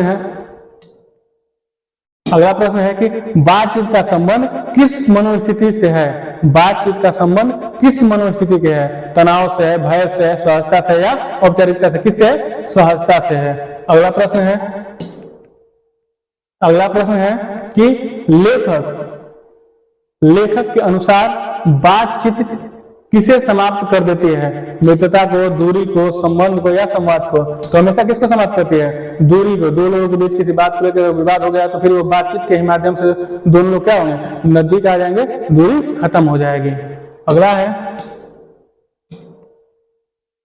है कि बातचीत का संबंध किस मनोस्थिति से है। बातचीत का संबंध किस मनोस्थिति के है? तनाव से है, भय से है, सहजता से या औपचारिकता से? किससे? सहजता से है। अगला प्रश्न है कि लेखक के अनुसार बातचीत किसे समाप्त कर देती है। मित्रता को, दूरी को, संबंध को या संवाद को? तो हमेशा किसको समाप्त करती है? दूरी को। दो लोगों के बीच किसी बात को लेकर विवाद हो गया तो फिर वो बातचीत के ही माध्यम से दोनों लोग क्या होंगे? नजदीक आ जाएंगे, दूरी खत्म हो जाएगी।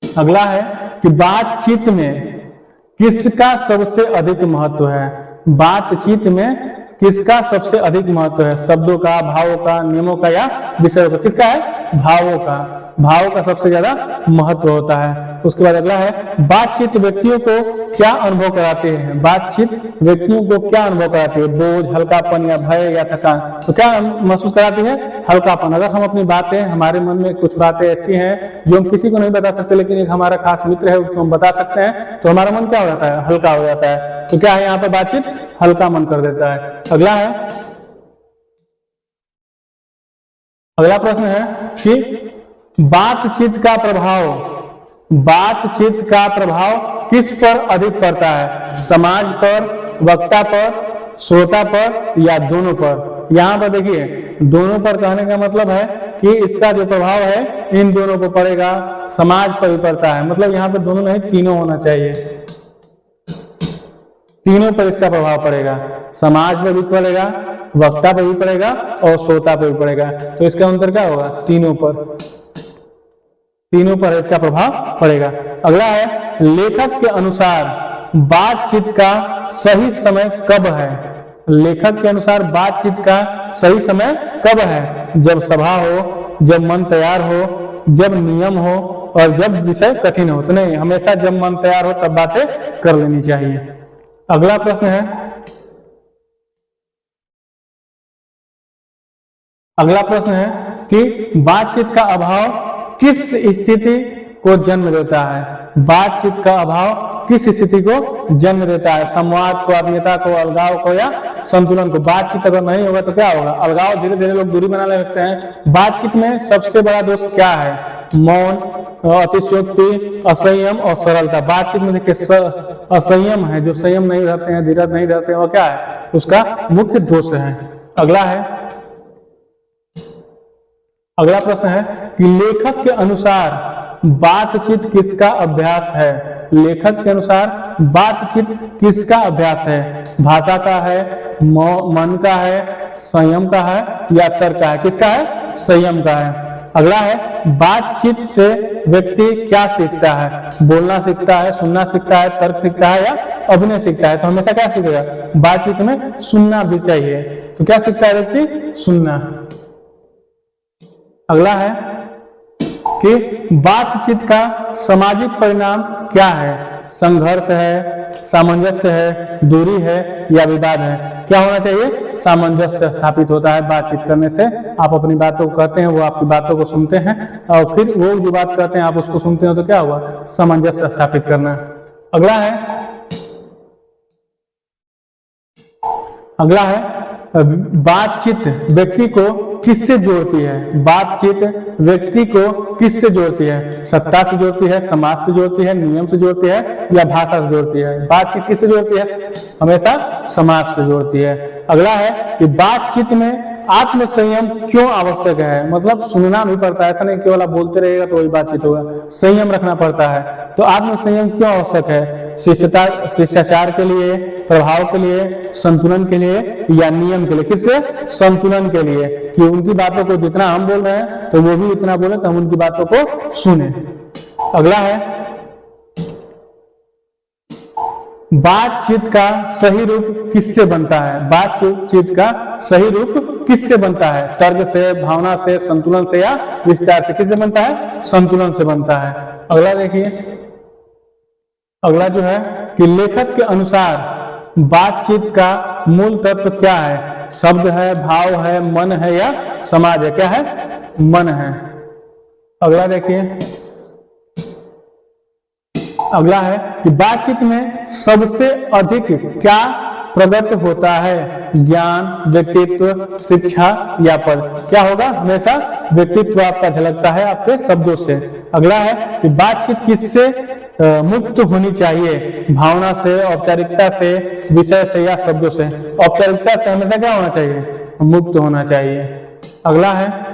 अगला है कि बातचीत में किसका सबसे अधिक महत्व है। बातचीत में किसका सबसे अधिक महत्व है? शब्दों का, भावों का, नियमों का या विषयों का? किसका है? भावों का। भावों का सबसे ज्यादा महत्व होता है। उसके बाद अगला है बातचीत व्यक्तियों को क्या अनुभव कराती है। बातचीत व्यक्तियों को क्या अनुभव कराती है? बोझ, हल्कापन या भय या थकान? तो क्या महसूस कराती है? हल्कापन। अगर हम अपनी बातें, हमारे मन में कुछ बातें ऐसी हैं जो हम किसी को नहीं बता सकते, लेकिन एक हमारा खास मित्र है उसको हम बता सकते हैं, तो हमारा मन क्या हो जाता है? हल्का हो जाता है। तो क्या है यहाँ पे? बातचीत हल्का मन कर देता है। अगला प्रश्न है कि बातचीत का प्रभाव किस पर अधिक पड़ता है। समाज पर, वक्ता पर, श्रोता पर या दोनों पर? यहाँ पर देखिए दोनों पर कहने का मतलब है कि इसका जो प्रभाव है इन दोनों को पड़ेगा। समाज पर भी पड़ता है, मतलब यहाँ पे दोनों नहीं तीनों होना चाहिए। तीनों पर इसका प्रभाव पड़ेगा। समाज पर भी पड़ेगा, वक्ता पर भी पड़ेगा और श्रोता पर भी पड़ेगा। तो इसका अंतर क्या होगा? तीनों पर इसका प्रभाव पड़ेगा। अगला है लेखक के अनुसार बातचीत का सही समय कब है। लेखक के अनुसार बातचीत का सही समय कब है? जब सभा हो, जब मन तैयार हो, जब नियम हो और जब विषय कठिन हो। तो नहीं, हमेशा जब मन तैयार हो तब बातें कर लेनी चाहिए। अगला प्रश्न है कि बातचीत का अभाव किस स्थिति को जन्म देता है। बातचीत का अभाव किस स्थिति को जन्म देता है? संवाद को, आत्मीयता को, अलगाव को या संतुलन को? बातचीत अगर नहीं होगा तो क्या होगा? अलगाव, धीरे धीरे लोग दूरी बनाने लगते हैं। बातचीत में सबसे बड़ा दोष क्या है? मौन, अतिशयोक्ति, असंयम और सरलता। बातचीत में देखिए असंयम है, जो संयम नहीं रहते हैं, धीरज नहीं रहते हैं, वो क्या है? उसका मुख्य दोष है। अगला प्रश्न है कि लेखक के अनुसार बातचीत किसका अभ्यास है। लेखक के अनुसार बातचीत किसका अभ्यास है? भाषा का है, मन का है, संयम का है या तर्क का है? किसका है? संयम का है। अगला है बातचीत से व्यक्ति क्या सीखता है। बोलना सीखता है, सुनना सीखता है, तर्क सीखता है या अभिनय सीखता है। तो हमेशा क्या सीखेगा? बातचीत में सुनना भी चाहिए। तो क्या सीखता है व्यक्ति? सुनना। अगला है कि बातचीत का सामाजिक परिणाम क्या है। संघर्ष है, सामंजस्य है, दूरी है या विवाद है। क्या होना चाहिए? सामंजस्य स्थापित होता है बातचीत करने से। आप अपनी बातों को कहते हैं, वो आपकी बातों को सुनते हैं और फिर वो जो बात करते हैं आप उसको सुनते हो, तो क्या हुआ? सामंजस्य स्थापित करना। अगला है बातचीत व्यक्ति को किससे जोड़ती है? बातचीत व्यक्ति को किससे जोड़ती है? सत्ता से जोड़ती है, समाज से जोड़ती है, नियम से जोड़ती है या भाषा से जोड़ती है? बातचीत किससे जोड़ती है? हमेशा समाज से जोड़ती है। अगला है कि बातचीत में आत्म संयम क्यों आवश्यक है? मतलब सुनना भी पड़ता है, ऐसा नहीं केवल आप बोलते रहिएगा तो वही बातचीत होगा, संयम रखना पड़ता है। तो आत्म संयम क्यों आवश्यक है? शिष्टाचार के लिए, प्रभाव के लिए, संतुलन के लिए या नियम के लिए? किससे? संतुलन के लिए, कि उनकी बातों को जितना हम बोल रहे हैं तो वो भी इतना बोले तो हम उनकी बातों को सुने। अगला है बातचीत का सही रूप किससे बनता है? बातचीत का सही रूप किससे बनता है? तर्क से, भावना से, संतुलन से या विस्तार से? किससे बनता है? संतुलन से बनता है। अगला देखिए, अगला जो है कि लेखक के अनुसार बातचीत का मूल तत्व क्या है? शब्द है, भाव है, मन है या समाज है? क्या है? मन है। अगला देखिए, अगला है कि बातचीत में सबसे अधिक क्या प्रकट होता है? ज्ञान, व्यक्तित्व, शिक्षा या पद? क्या होगा? हमेशा व्यक्तित्व आपका झलकता है आपके शब्दों से। अगला है कि बातचीत किससे मुक्त होनी चाहिए? भावना से, औपचारिकता से, विषय से या शब्दों से? औपचारिकता से हमेशा क्या होना चाहिए? मुक्त होना चाहिए। अगला है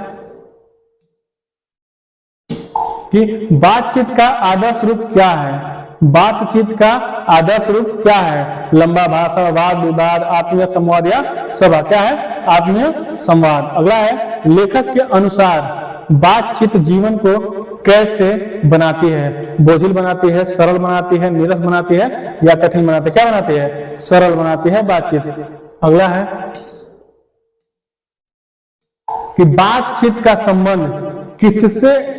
कि बातचीत का आदर्श रूप क्या है? बातचीत का आदर्श रूप क्या है? लंबा भाषण, वाद विवाद, आत्मीय संवाद या सभा? क्या है? आत्मीय संवाद। अगला है लेखक के अनुसार बातचीत जीवन को कैसे बनाती है? बोझिल बनाती है, सरल बनाती है, नीरस बनाती है या कठिन बनाती है? क्या बनाती है? सरल बनाती है बातचीत। अगला है कि बातचीत का संबंध किससे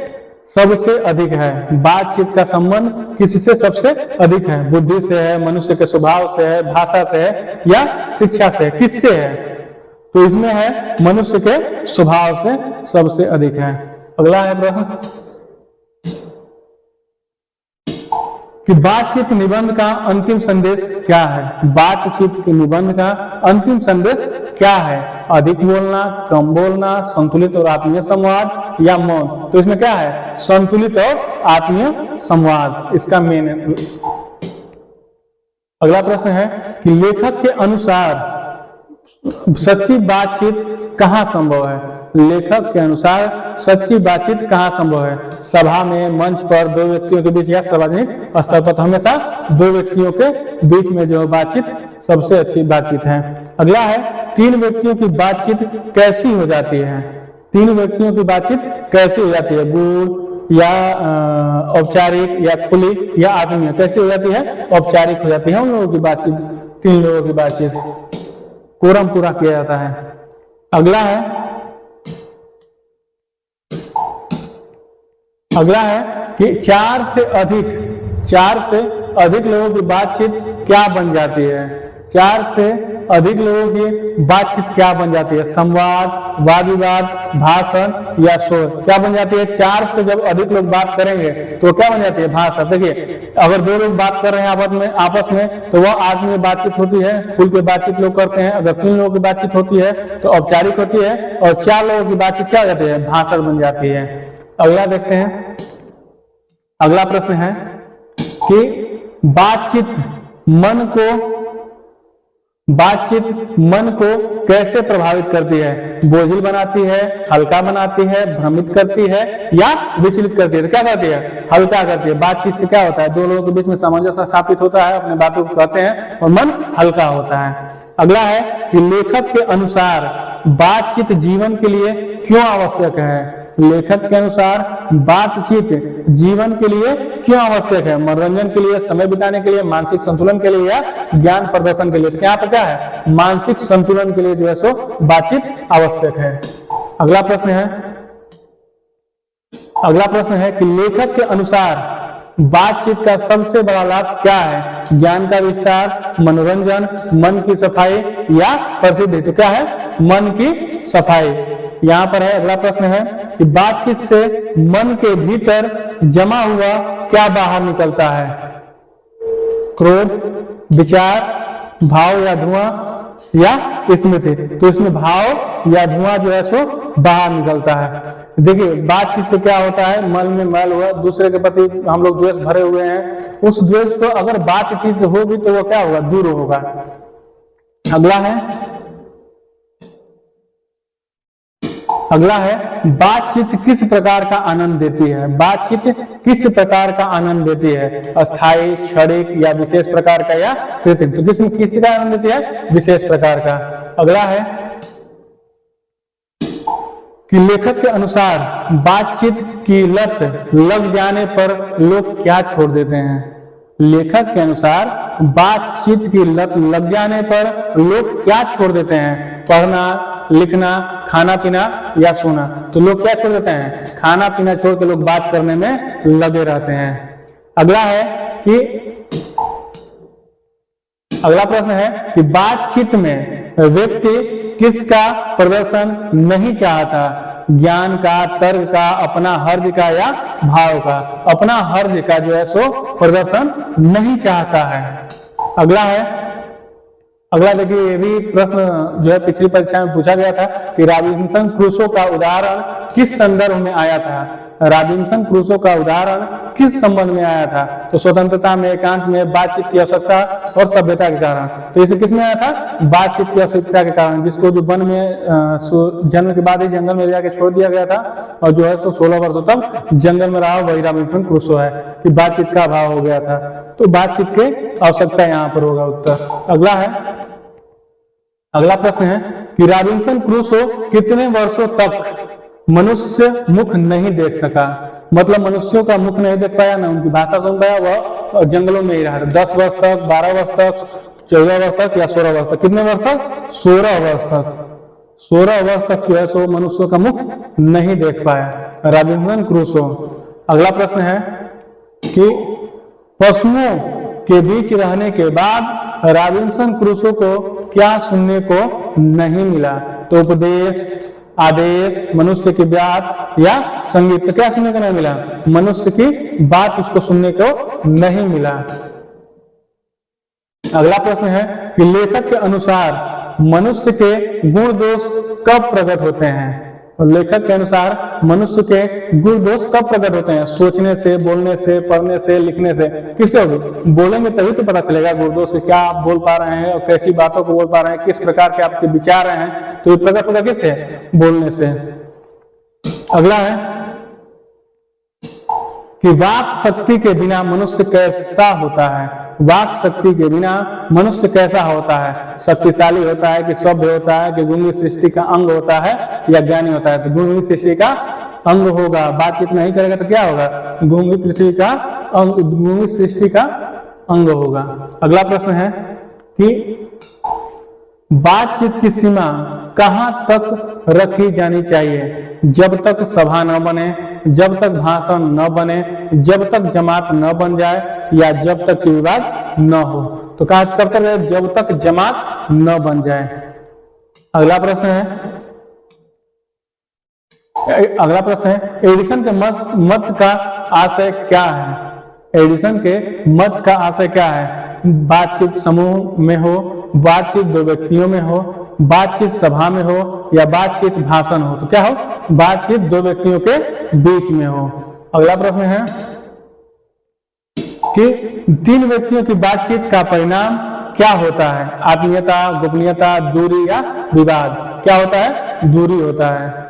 सबसे अधिक है? बातचीत का संबंध किससे सबसे अधिक है? बुद्धि से है, मनुष्य के स्वभाव से है, भाषा से है या शिक्षा से? किससे है? तो इसमें है मनुष्य के स्वभाव से सबसे अधिक है। अगला है प्रश्न कि बातचीत निबंध का अंतिम संदेश क्या है? बातचीत के निबंध का अंतिम संदेश क्या है? अधिक बोलना, कम बोलना, संतुलित और आत्मीय संवाद या मौन? तो इसमें क्या है? संतुलित और आत्मीय संवाद इसका मेन है। अगला प्रश्न है कि लेखक के अनुसार सच्ची बातचीत कहाँ संभव है? लेखक के अनुसार सच्ची बातचीत कहाँ संभव है? सभा में, मंच पर, दो व्यक्तियों के बीच या सार्वजनिक स्तर पर? हमेशा दो व्यक्तियों के बीच में जो बातचीत सबसे अच्छी बातचीत है। अगला है तीन व्यक्तियों की बातचीत कैसी हो जाती है? तीन व्यक्तियों की बातचीत कैसी हो जाती है? गूढ़ या औपचारिक या खुली या आत्मीय? कैसी हो जाती है? औपचारिक हो जाती है उन लोगों की बातचीत, तीन लोगों की बातचीत। कोरम पूरा किया जाता है। अगला है कि चार से अधिक लोगों की बातचीत क्या बन जाती है? चार से अधिक लोगों की बातचीत क्या बन जाती है? संवाद, वाद विवाद, भाषण या शोर? क्या बन जाती है? चार से जब अधिक लोग बात करेंगे तो क्या बन जाती है? भाषण। देखिए, अगर दो लोग बात कर रहे हैं आपस में तो वह आत्मीय बातचीत होती है, खुल के बातचीत लोग करते हैं। अगर तीन लोगों की बातचीत होती है तो औपचारिक होती है, और चार लोगों की बातचीत क्या हो जाती है? भाषण बन जाती है। अगला देखते हैं, अगला प्रश्न है कि बातचीत मन को कैसे प्रभावित करती है? बोझिल बनाती है, हल्का बनाती है, भ्रमित करती है या विचलित करती है? तो क्या करती है? हल्का करती है। बातचीत से क्या होता है? दो लोगों के बीच में सामंजस्य स्थापित होता है, अपने बातों को कहते हैं और मन हल्का होता है। अगला है कि लेखक के अनुसार बातचीत जीवन के लिए क्यों आवश्यक है? लेखक के अनुसार बातचीत जीवन के लिए क्यों आवश्यक है? मनोरंजन के लिए, समय बिताने के लिए, मानसिक संतुलन के लिए या ज्ञान प्रदर्शन के लिए? तो यहाँ पर क्या है? मानसिक संतुलन के लिए जो है सो बातचीत आवश्यक है। अगला प्रश्न है कि लेखक के अनुसार बातचीत का सबसे बड़ा लाभ क्या है? ज्ञान का विस्तार, मनोरंजन, मन की सफाई या प्रसिद्धि? तो क्या है? मन की सफाई। यहाँ पर है अगला प्रश्न है कि बातचीत से मन के भीतर जमा हुआ क्या बाहर निकलता है? क्रोध, विचार, भाव या धुआं या स्मृति? तो इसमें भाव या धुआं जो है सो बाहर निकलता है। देखिए बातचीत से क्या होता है, मन में मैल हुआ, दूसरे के प्रति हम लोग द्वेष भरे हुए हैं, उस द्वेष को अगर बातचीत होगी तो वो क्या होगा, दूर होगा। अगला है बातचीत किस प्रकार का आनंद देती है। बातचीत किस प्रकार का आनंद देती है, अस्थायी, क्षणिक या विशेष प्रकार का या कृत्रिम। तो किसी का आनंद देती है, विशेष प्रकार का। अगला है कि लेखक के अनुसार बातचीत की लत लग जाने पर लोग क्या छोड़ देते हैं। लेखक के अनुसार बातचीत की लत लग जाने पर लोग क्या छोड़ देते हैं, पढ़ना, लिखना, खाना पीना या सोना। तो लोग क्या छोड़ देते हैं, खाना पीना छोड़ के लोग बात करने में लगे रहते हैं। अगला प्रश्न है कि बातचीत में व्यक्ति किसका प्रदर्शन नहीं चाहता, ज्ञान का, तर्क का, अपना हर्ज का या भाव का। अपना हर्ज का जो है सो प्रदर्शन नहीं चाहता है। अगला देखिए, ये भी प्रश्न जो है पिछली परीक्षा में पूछा गया था कि रॉबिन्सन क्रूसो का उदाहरण किस संदर्भ में आया था। रॉबिन्सन क्रूसो का उदाहरण किस संबंध में आया था। तो स्वतंत्रता में, एकांत में, बातचीत की आवश्यकता और सभ्यता के कारण। तो इसे किस में आया था, बातचीत की आवश्यकता के कारण, जिसको जो वन में जन्म के बाद ही जंगल में जाके छोड़ दिया गया था और जो है सो 16 वर्षों तक जंगल में रहा, वही रॉबिन्सन क्रूसो है कि बातचीत का अभाव हो गया था। तो बातचीत की आवश्यकता यहाँ पर होगा उत्तर। अगला प्रश्न है कि रॉबिन्सन क्रूसो कितने वर्षों तक मनुष्य मुख नहीं देख सका। मतलब मनुष्यों का मुख नहीं देख पाया, ना उनकी भाषा सुन पाया, वह जंगलों में ही रहा। 10 वर्ष तक, 12 वर्ष तक, 14 वर्ष तक या 16 वर्ष तक। कितने वर्ष तक, 16 वर्ष तक। 16 वर्ष तक जो है सो मनुष्यों का मुख नहीं देख पाया रॉबिन्सन क्रूसो। अगला प्रश्न है कि पशुओं के बीच रहने के बाद रॉबिन्सन क्रूसो को क्या सुनने को नहीं मिला। तो उपदेश, आदेश, मनुष्य की बात या संगीत। तो क्या सुनने को नहीं मिला, मनुष्य की बात उसको सुनने को नहीं मिला। अगला प्रश्न है कि लेखक के अनुसार मनुष्य के गुण दोष कब प्रकट होते हैं। लेखक के अनुसार मनुष्य के गुण दोष कब प्रकट होते हैं, सोचने से, बोलने से, पढ़ने से, लिखने से। किससे होगी, बोलेंगे तभी तो पता चलेगा गुण दोष से, क्या आप बोल पा रहे हैं और कैसी बातों को बोल पा रहे हैं, किस प्रकार के आपके विचार हैं, तो ये प्रकट होगा किससे, बोलने से। अगला है कि वाक शक्ति के बिना मनुष्य कैसा होता है। वाक शक्ति के बिना मनुष्य कैसा होता है, शक्तिशाली होता है कि सभ्य होता है कि गुणी सृष्टि का अंग होता है या ज्ञानी होता है। तो गुणी सृष्टि का अंग होगा। बातचीत नहीं करेगा तो क्या होगा, गुणी सृष्टि का अंग, गुणी सृष्टि का अंग होगा। अगला प्रश्न है कि बातचीत की सीमा कहां तक रखी जानी चाहिए, जब तक सभा न बने, जब तक भाषण न बने, जब तक जमात न बन जाए या जब तक कि विवाद न हो। तो कहा कब तक, जब तक जमात न बन जाए। अगला प्रश्न है एडिसन के मत का आशय क्या है। एडिसन के मत का आशय क्या है, बातचीत समूह में हो, बातचीत दो व्यक्तियों में हो, बातचीत सभा में हो या बातचीत भाषण हो। तो क्या हो, बातचीत दो व्यक्तियों के बीच में हो। अगला प्रश्न है कि 3 व्यक्तियों की बातचीत का परिणाम क्या होता है, आत्मीयता, गोपनीयता, दूरी या विवाद। क्या होता है, दूरी होता है।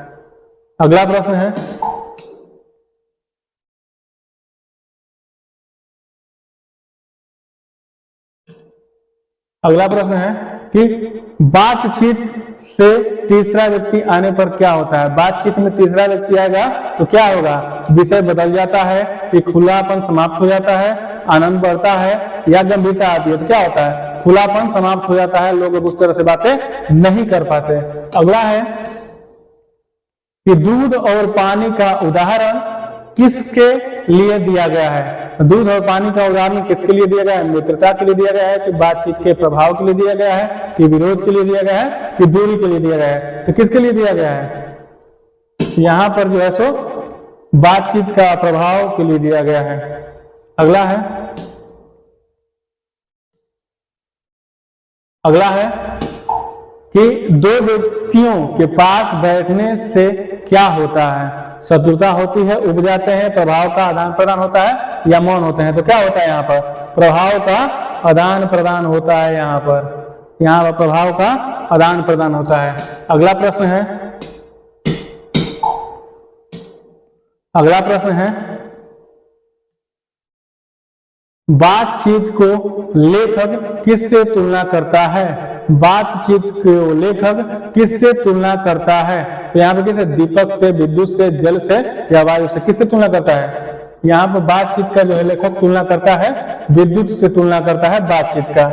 अगला प्रश्न है कि बातचीत से तीसरा व्यक्ति आने पर क्या होता है। बातचीत में तीसरा व्यक्ति आएगा तो क्या होगा, विषय बदल जाता है, कि खुलापन समाप्त हो जाता है, आनंद बढ़ता है या गंभीरता आती है। तो क्या होता है, खुलापन समाप्त हो जाता है, लोग उस तरह से बातें नहीं कर पाते। अगला है कि दूध और पानी का उदाहरण किसके लिए दिया गया है। दूध और पानी का उदाहरण किसके लिए दिया गया है, मित्रता के लिए दिया गया है कि बातचीत के प्रभाव के लिए दिया गया है कि विरोध के लिए दिया गया है कि दूरी के लिए दिया गया है। तो किसके लिए दिया गया है, यहां पर जो है सो बातचीत का प्रभाव के लिए दिया गया है। अगला है कि दो व्यक्तियों के पास बैठने से क्या होता है? शत्रुता होती है, उब जाते हैं, प्रभाव का आदान प्रदान होता है या मौन होते हैं? तो क्या होता है यहाँ पर? प्रभाव का आदान प्रदान होता है। यहाँ पर प्रभाव का आदान प्रदान होता है। अगला प्रश्न है बातचीत को लेखक किससे तुलना करता है? बातचीत को लेखक किससे तुलना करता है? तो यहाँ पे किससे? दीपक से, विद्युत से, जल से या वायु से? किससे तुलना करता है? यहाँ पर बातचीत का जो है लेखक तुलना करता है विद्युत से तुलना करता है बातचीत का।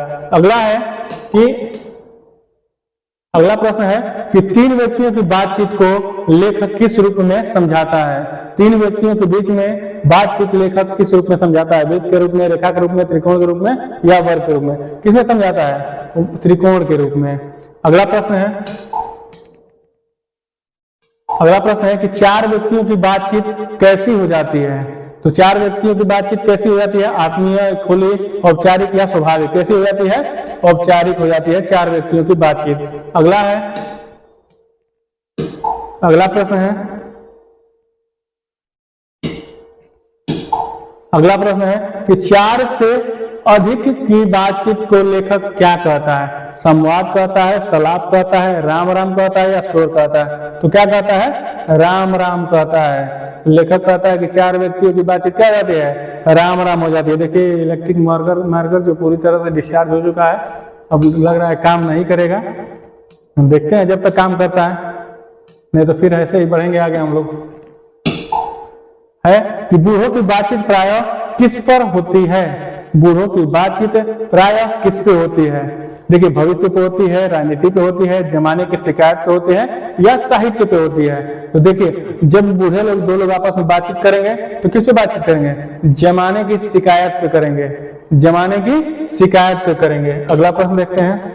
अगला प्रश्न है कि तीन व्यक्तियों की बातचीत को लेखक किस रूप में समझाता है? तीन व्यक्तियों के बीच में बातचीत लेखक किस रूप में समझाता है? वृत्त के रूप में, रेखा के रूप में, त्रिकोण के रूप में या वर्ग के रूप में? किसमें समझाता है? त्रिकोण के रूप में। अगला प्रश्न है कि चार व्यक्तियों की बातचीत कैसी हो जाती है? तो चार व्यक्तियों की बातचीत कैसी हो जाती है? आत्मीय, खुली, औपचारिक या स्वाभाविक? कैसी हो जाती है? औपचारिक हो जाती है चार व्यक्तियों की बातचीत। अगला प्रश्न है कि चार से अधिक की बातचीत को लेखक क्या कहता है? संवाद कहता है, सलाप कहता है, राम राम कहता है या शोर कहता है? तो क्या कहता है? राम राम कहता है। लेखक कहता है कि चार व्यक्तियों की बातचीत क्या जाती है? राम राम हो जाती है। देखिए इलेक्ट्रिक मार्कर जो पूरी तरह से डिस्चार्ज हो चुका है, अब लग रहा है काम नहीं करेगा। देखते हैं जब तक काम करता है, नहीं तो फिर ऐसे ही बढ़ेंगे आगे हम लोग। है कि बूढ़ों की बातचीत प्रायः किस पर होती है? बूढ़ों की बातचीत प्रायः किस पे होती है? देखिए भविष्य पे होती है, राजनीति पे होती है, जमाने की शिकायत पे होती है या साहित्य पे होती है? तो देखिए जब बूढ़े लोग दो लोग आपस में बातचीत करेंगे तो किस पे बातचीत करेंगे? जमाने की शिकायत पे करेंगे, जमाने की शिकायत पे करेंगे। अगला प्रश्न देखते हैं।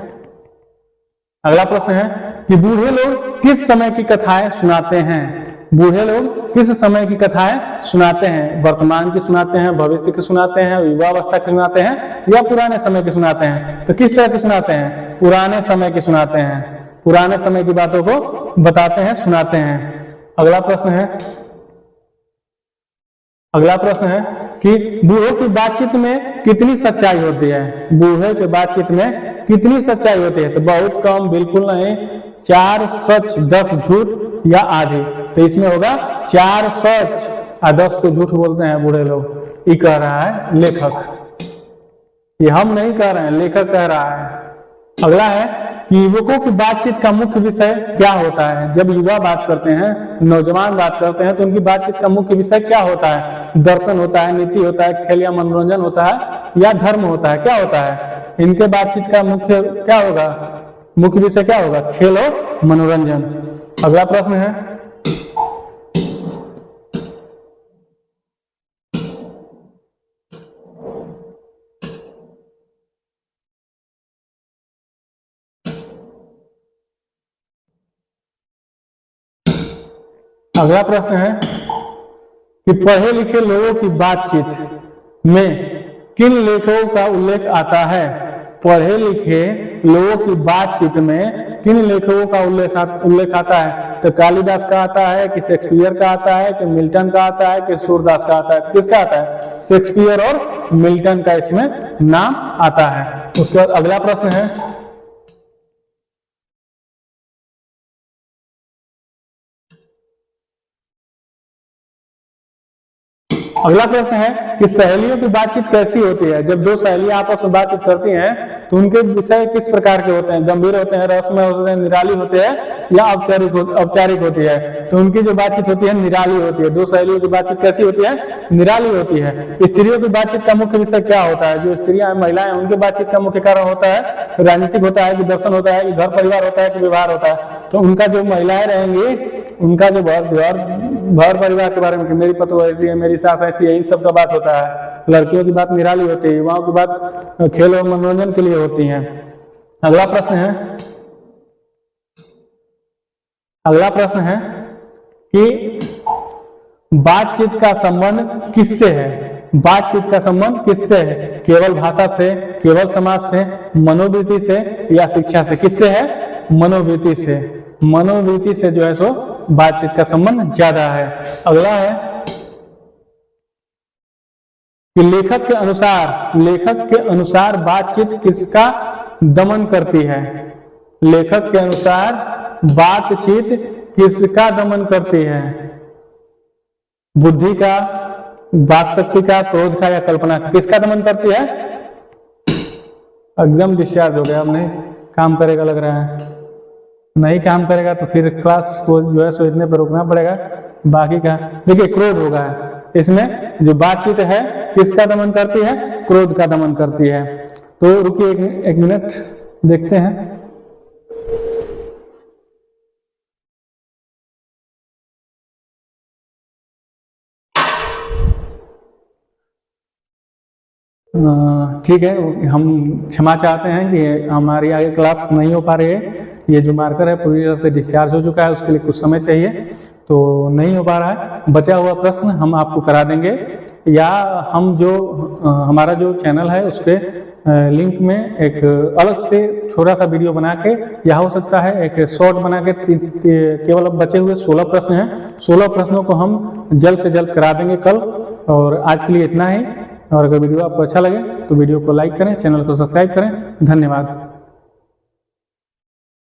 अगला प्रश्न है कि बूढ़े लोग किस समय की कथाएं सुनाते हैं? बूढ़े लोग किस समय की कथाएं सुनाते हैं? वर्तमान की सुनाते हैं, भविष्य की सुनाते हैं, युवावस्था की सुनाते हैं या पुराने समय की सुनाते हैं? तो किस तरह की सुनाते हैं? पुराने समय की सुनाते हैं। पुराने समय की बातों को बताते हैं, सुनाते हैं। अगला प्रश्न है कि बूढ़ों की बातचीत में कितनी सच्चाई होती है? बूढ़े की बातचीत में कितनी सच्चाई होती है? तो बहुत कम, बिल्कुल नहीं, 4 सच 10 झूठ या आधी? तो इसमें होगा 4 सच और 10 को झूठ बोलते हैं बूढ़े लोग। ये कह रहा है लेखक, ये हम नहीं कह रहे हैं, लेखक कह रहा है। अगला है कि युवकों की बातचीत का मुख्य विषय क्या होता है? जब युवा बात करते हैं, नौजवान बात करते हैं, तो उनकी बातचीत का मुख्य विषय क्या होता है? दर्शन होता है, नीति होता है, खेल या मनोरंजन होता है या धर्म होता है? क्या होता है? इनके बातचीत का मुख्य क्या होगा? मुख्य विषय क्या होगा? खेल और मनोरंजन। अगला प्रश्न है कि पढ़े लिखे लोगों की बातचीत में किन लेखकों का उल्लेख आता है? पढ़े लिखे लोगों की बातचीत में किन लेखकों का उल्लेख आता है? तो कालिदास का आता है कि शेक्सपियर का आता है कि मिल्टन का आता है कि सूरदास का आता है? किसका आता है? शेक्सपियर और मिल्टन का इसमें नाम आता है। उसके बाद अगला प्रश्न है कि सहेलियों की बातचीत कैसी होती है? जब दो सहेलियां आपस में बातचीत करती हैं तो उनके विषय किस प्रकार के होते हैं? गंभीर होते हैं, रहस्यमय होते हैं, निराली होते हैं या औपचारिक होती है? तो उनकी जो बातचीत होती है निराली होती है। दो सहेलियों की बातचीत कैसी होती है? निराली होती है। स्त्रियों की बातचीत का मुख्य विषय क्या होता है? जो स्त्रियां महिलाएं, उनकी बातचीत का मुख्य कारण होता है राजनीतिक होता है कि दर्शन होता है कि घर परिवार होता है कि व्यवहार होता है? तो उनका जो महिलाएं रहेंगी, उनका जो घर परिवार के बारे में, कि मेरी पतो ऐसी है, मेरी सास ऐसी है, इन सब का बात होता है। लड़कियों की बात निराली होती है, युवाओं की बात खेल और मनोरंजन के लिए होती है। अगला प्रश्न है कि बातचीत का संबंध किससे है? बातचीत का संबंध किससे है? केवल भाषा से, केवल समाज से, मनोवृत्ति से या शिक्षा से? किससे है? मनोवृत्ति से, मनोवृत्ति से जो है सो बातचीत का संबंध ज्यादा है। अगला है कि लेखक के अनुसार बातचीत किसका दमन करती है? लेखक के अनुसार बातचीत किसका दमन करती है? बुद्धि का, वाक शक्ति का, क्रोध का या कल्पना का? किसका दमन करती है? एकदम डिस्चार्ज हो गया, अब नहीं काम करेगा लग रहा है। नहीं काम करेगा तो फिर क्लास को जो है सो इतने पर रोकना पड़ेगा। बाकी का देखिए क्रोध होगा इसमें, जो बातचीत है किसका दमन करती है? क्रोध का दमन करती है। तो रुकिए एक मिनट देखते हैं। ठीक है, हम क्षमा चाहते हैं कि हमारी आगे क्लास नहीं हो पा रही है। ये जो मार्कर है पूरी तरह से डिस्चार्ज हो चुका है, उसके लिए कुछ समय चाहिए, तो नहीं हो पा रहा है। बचा हुआ प्रश्न हम आपको करा देंगे, या हम जो हमारा जो चैनल है उसके लिंक में एक अलग से छोटा सा वीडियो बना के, या हो सकता है एक शॉर्ट बना के केवल अब बचे हुए 16 प्रश्न हैं, 16 प्रश्नों को हम जल्द से जल्द करा देंगे कल। और आज के लिए इतना ही। और अगर वीडियो आपको अच्छा लगे तो वीडियो को लाइक करें, चैनल को सब्सक्राइब करें। धन्यवाद।